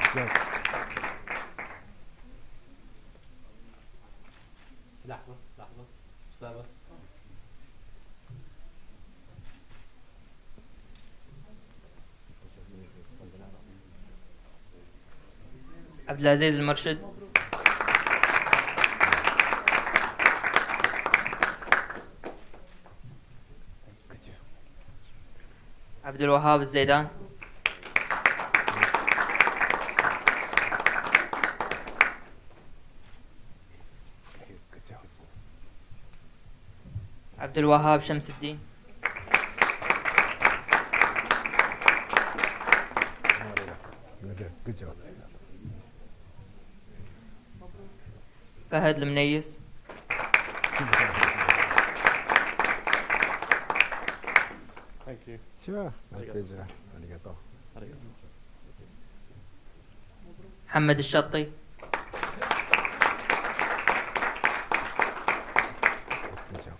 Good job. لحظة أستاذة. عبد العزيز المرشد. Good job. عبد الوهاب الزيدان. Okay, good job. عبد الوهاب شمس الدين. Good job. فهد المنيس. Thank you. Sure, my pleasure. Arigato. محمد الشطي. Good job.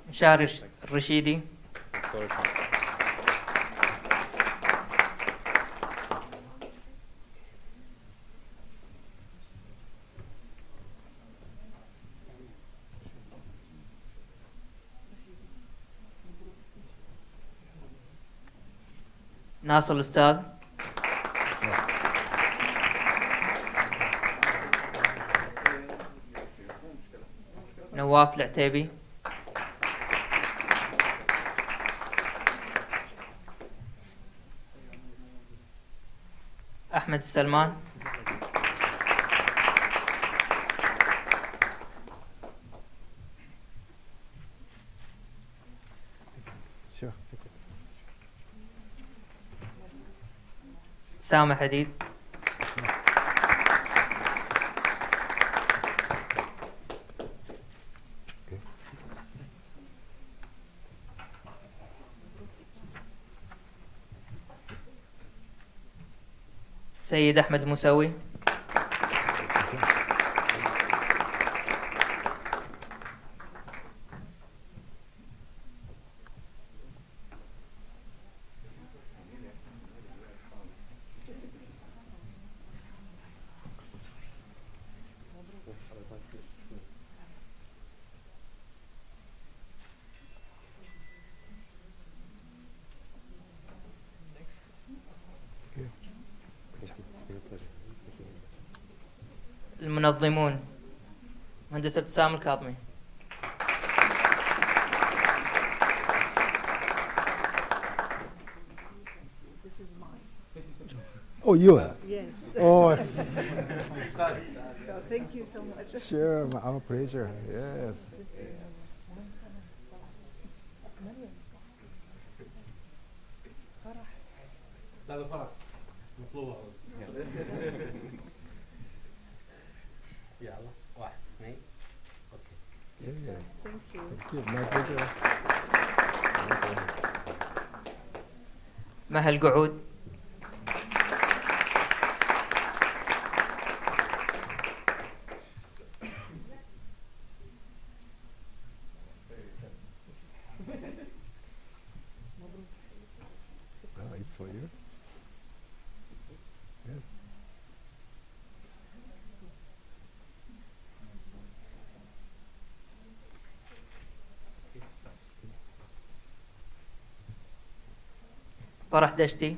مشاري الرشيدي. ناصر الأستاذ. نواف العتيبي. أحمد السلمان. Sure. سامح حديد. سيد أحمد المسوي. المنظمون مهندس ابتسام الكاظمي. This is mine. Oh, you are? Yes. Oh, So thank you so much. sure, our pleasure. Yes. أستاذ فرح مطلوبة. يلا واحد اثنين. اوكي. Yeah. Thank you. Thank you. My pleasure. مهل قعود. Oh, it's for you. Yeah. فرح دشتي.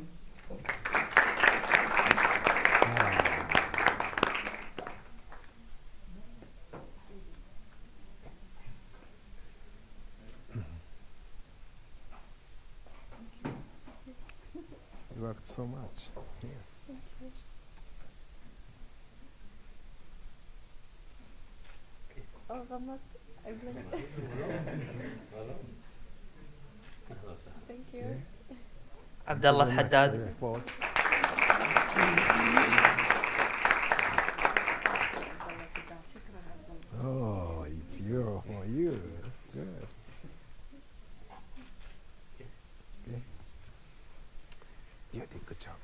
You worked so much. Yes. Oh, غمض. I blinked. Thank you. Yeah. عبد الله Very much الحداد. for your effort. Oh, it's you for you. Good. Okay. You did good job.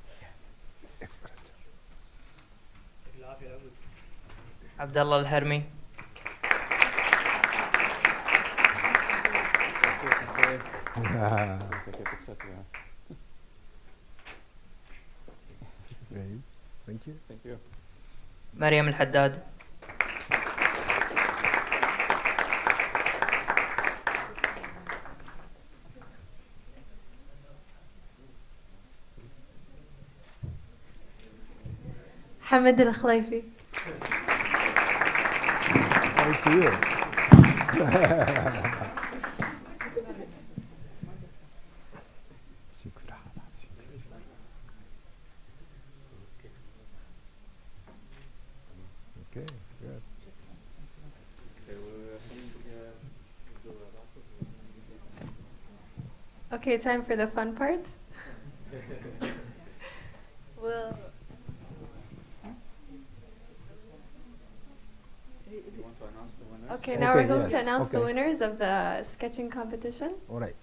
Excellent. عبد الله الهرمي. Yeah. Great. Thank you. Thank you. مريم الحداد. حمد الخليفي. Oh, it's you. Okay, good. Okay, time for the fun part. Well, You want to announce the winners? okay, now Okay, we're going to yes, announce the okay. winners of the sketching competition. All right.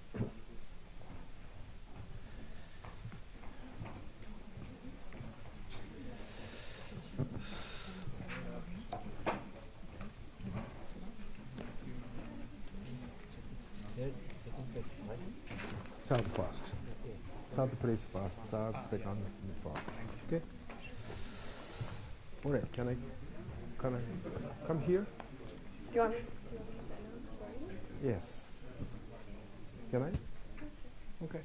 Third first. Third place first, third, second, and first. Okay? All right, can I come here? Do you want me to announce for you? Yes. Can I? Okay.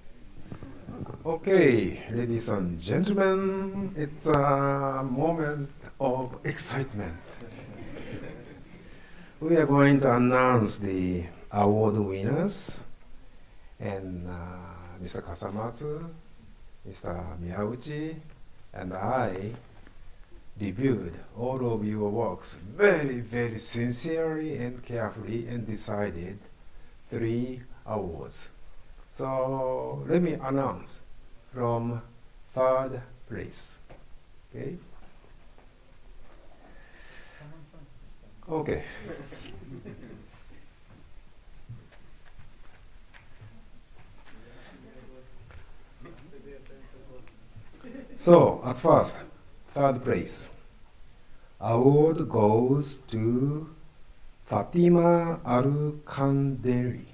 Okay, ladies and gentlemen, it's a moment of excitement. We are going to announce the award winners, and Mr. Kasamatsu, Mr. Miyauchi, and I reviewed all of your works very, very sincerely and carefully and decided 3 awards. So let me announce from 3rd place. Okay? Okay. So at first, 3rd place. Award goes to Fatima Al-Kandeli.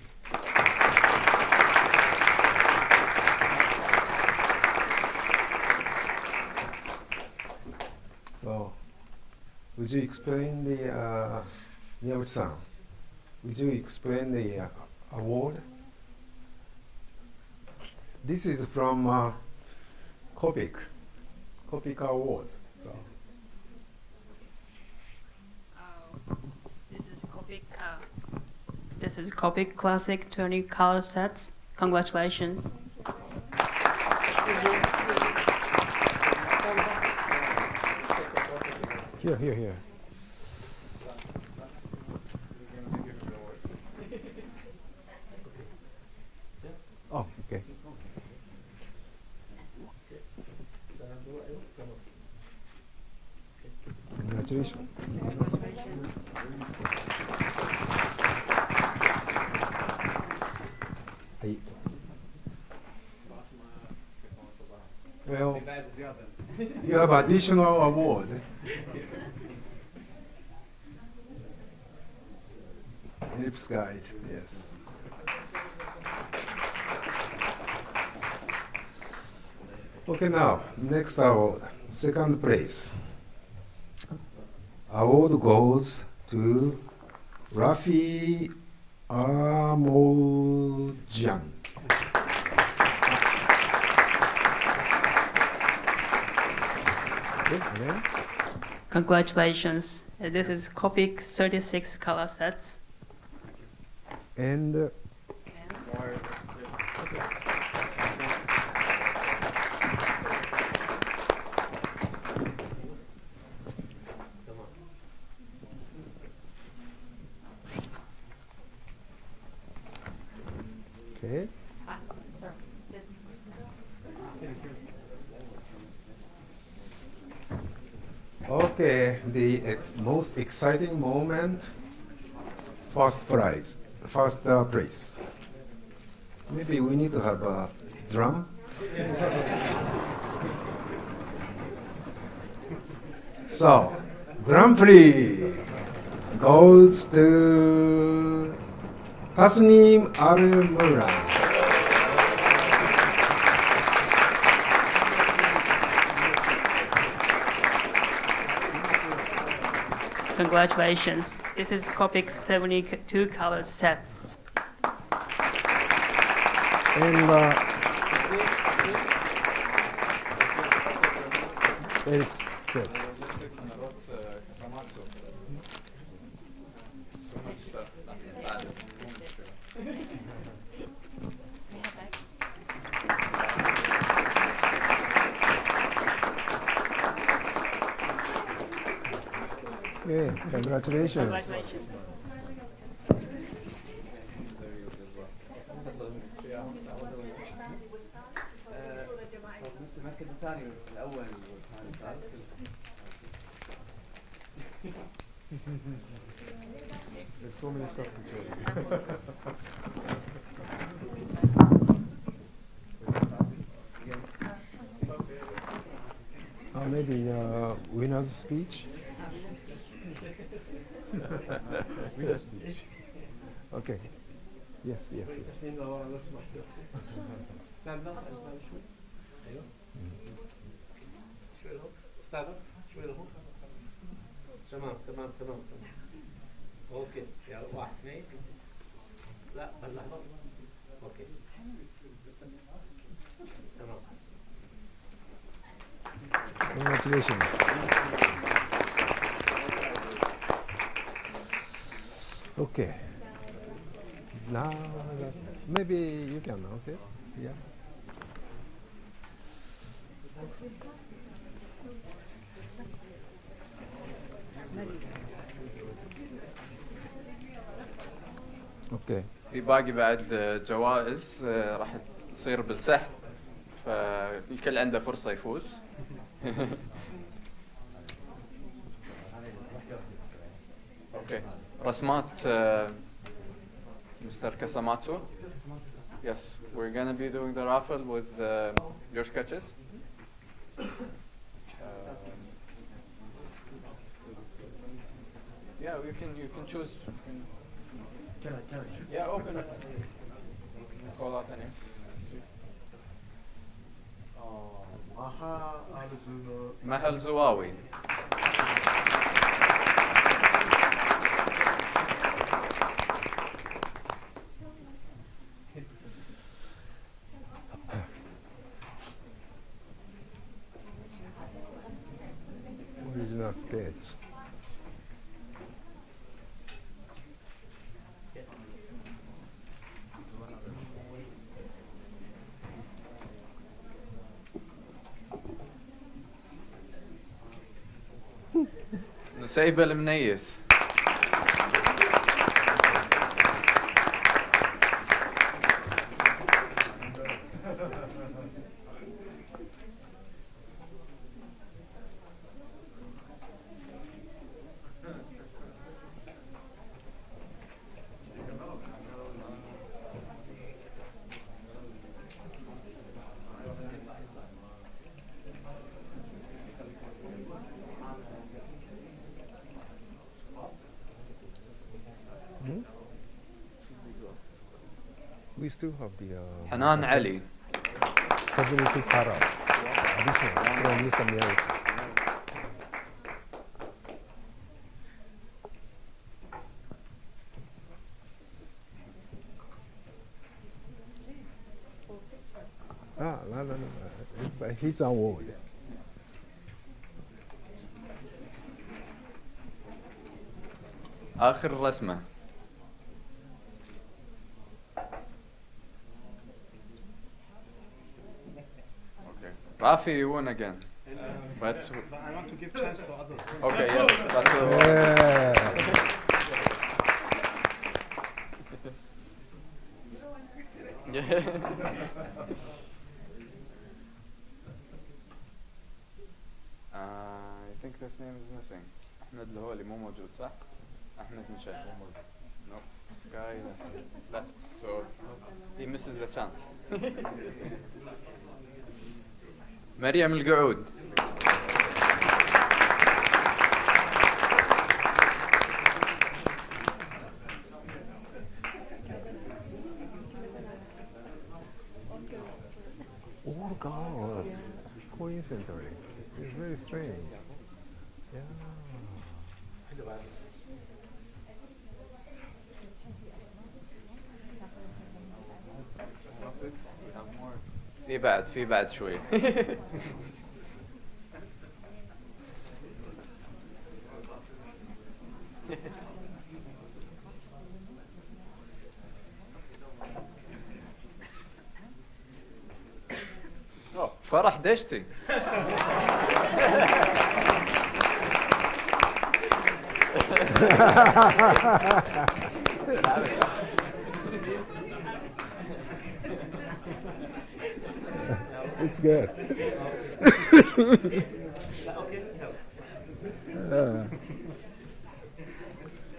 So, would you explain the, Miyauchi-san, would you explain the award? This is from Copic Award. So. This is Copic Classic 20 color sets. Congratulations. Here. Oh, okay. Congratulations. Hey. Well, you have additional award. Ellipse guide, yes. Okay, now, next award, 2nd place. Award goes to Rafi Amojian. Okay, again. Congratulations. This is Copic 36 color sets. And okay. Okay, the most exciting moment, first place. Maybe we need to have a drum. So, Grand Prix goes to Tasnim Al-Muran. Congratulations. This is Copic 72 color sets. And ellipse set. Okay, congratulations. الثاني الأول والثاني الثالث. There's so many stuff to do. Maybe winner's speech. Winner's speech. Okay. Yes, yes, yes. ستاند اب شوي. ايوه شوي لهو ستاند اب شوي لهو. تمام تمام تمام تمام. اوكي يلا واحد اثنين. لا لحظه. اوكي تمام. Congratulations. Okay. Now, maybe you can announce it. Yeah. Okay. في باقي بعد جوائز راح تصير بالسحب، فالكل عنده فرصة يفوز. اوكي رسمات Mr. Kasamatsu. Yes, we're gonna be doing the raffle with your sketches. Yeah, you can choose. Can I? Yeah, open it. Call out a name. Mahal Zuawi. Original sketch. نسيبة المنيس. We still have the حنان علي. 72 carats. Additional from Mr. Miyagi. No. It's his award. آخر رسمة. Rafi, you won again. But I want to give chance to others. Okay, yes. That's I think this name is missing. Ahmed Laholi مو موجود صح؟ Ahmed Michel. No. This guy left, so he misses the chance. مريم القعود. All girls, coincidentally. It's very strange. Yeah. في بعد شوي. فرح دشتي. It's good. لا اوكي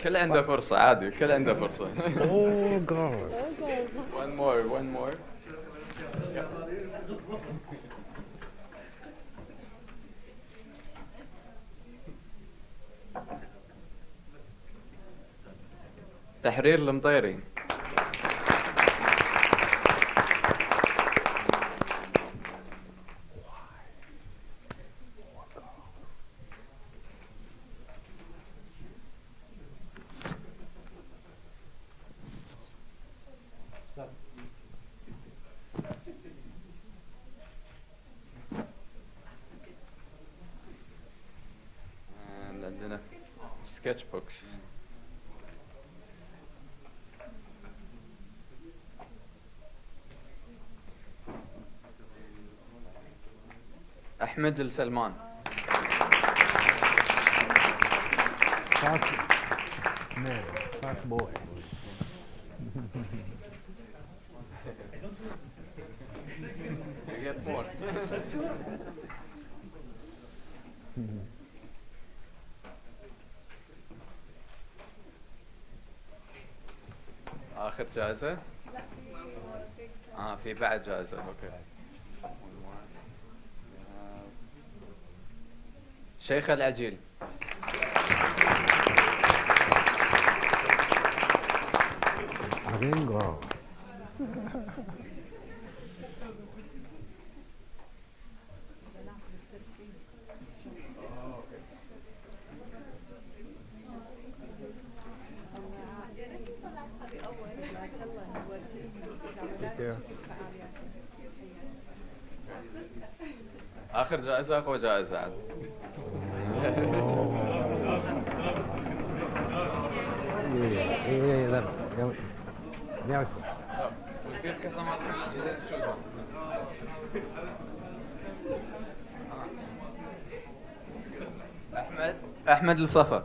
كل عنده فرصة عادي، كل عنده فرصة. Oh gosh. One more. تحرير المطيري. عندنا سكتش بوكس. أحمد السلمان. Fast boy. You get more. آخر جائزة؟ في بعد جائزة، أوكي. شيخ العجيل. Arengo. آخر جائزة أقوى جائزة عاد. أحمد الصفا.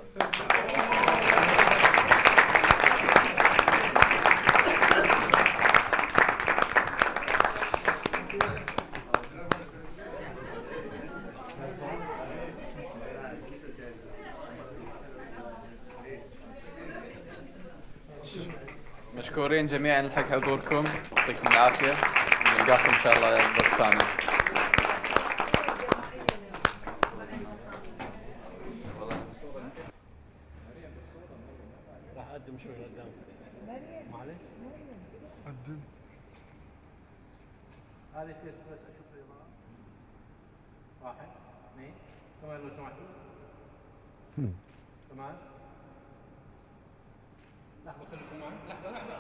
مشكورين جميعا لحق حضوركم، يعطيكم العافية، نلقاكم إن شاء الله مرة ثانية. راح أقدم شوي قدام. معلش. قدم. هذه فيس بس أشوف يا جماعة. 1 2 كمان لو سمحتوا. كمان. لحظة خليكم معي. لحظة.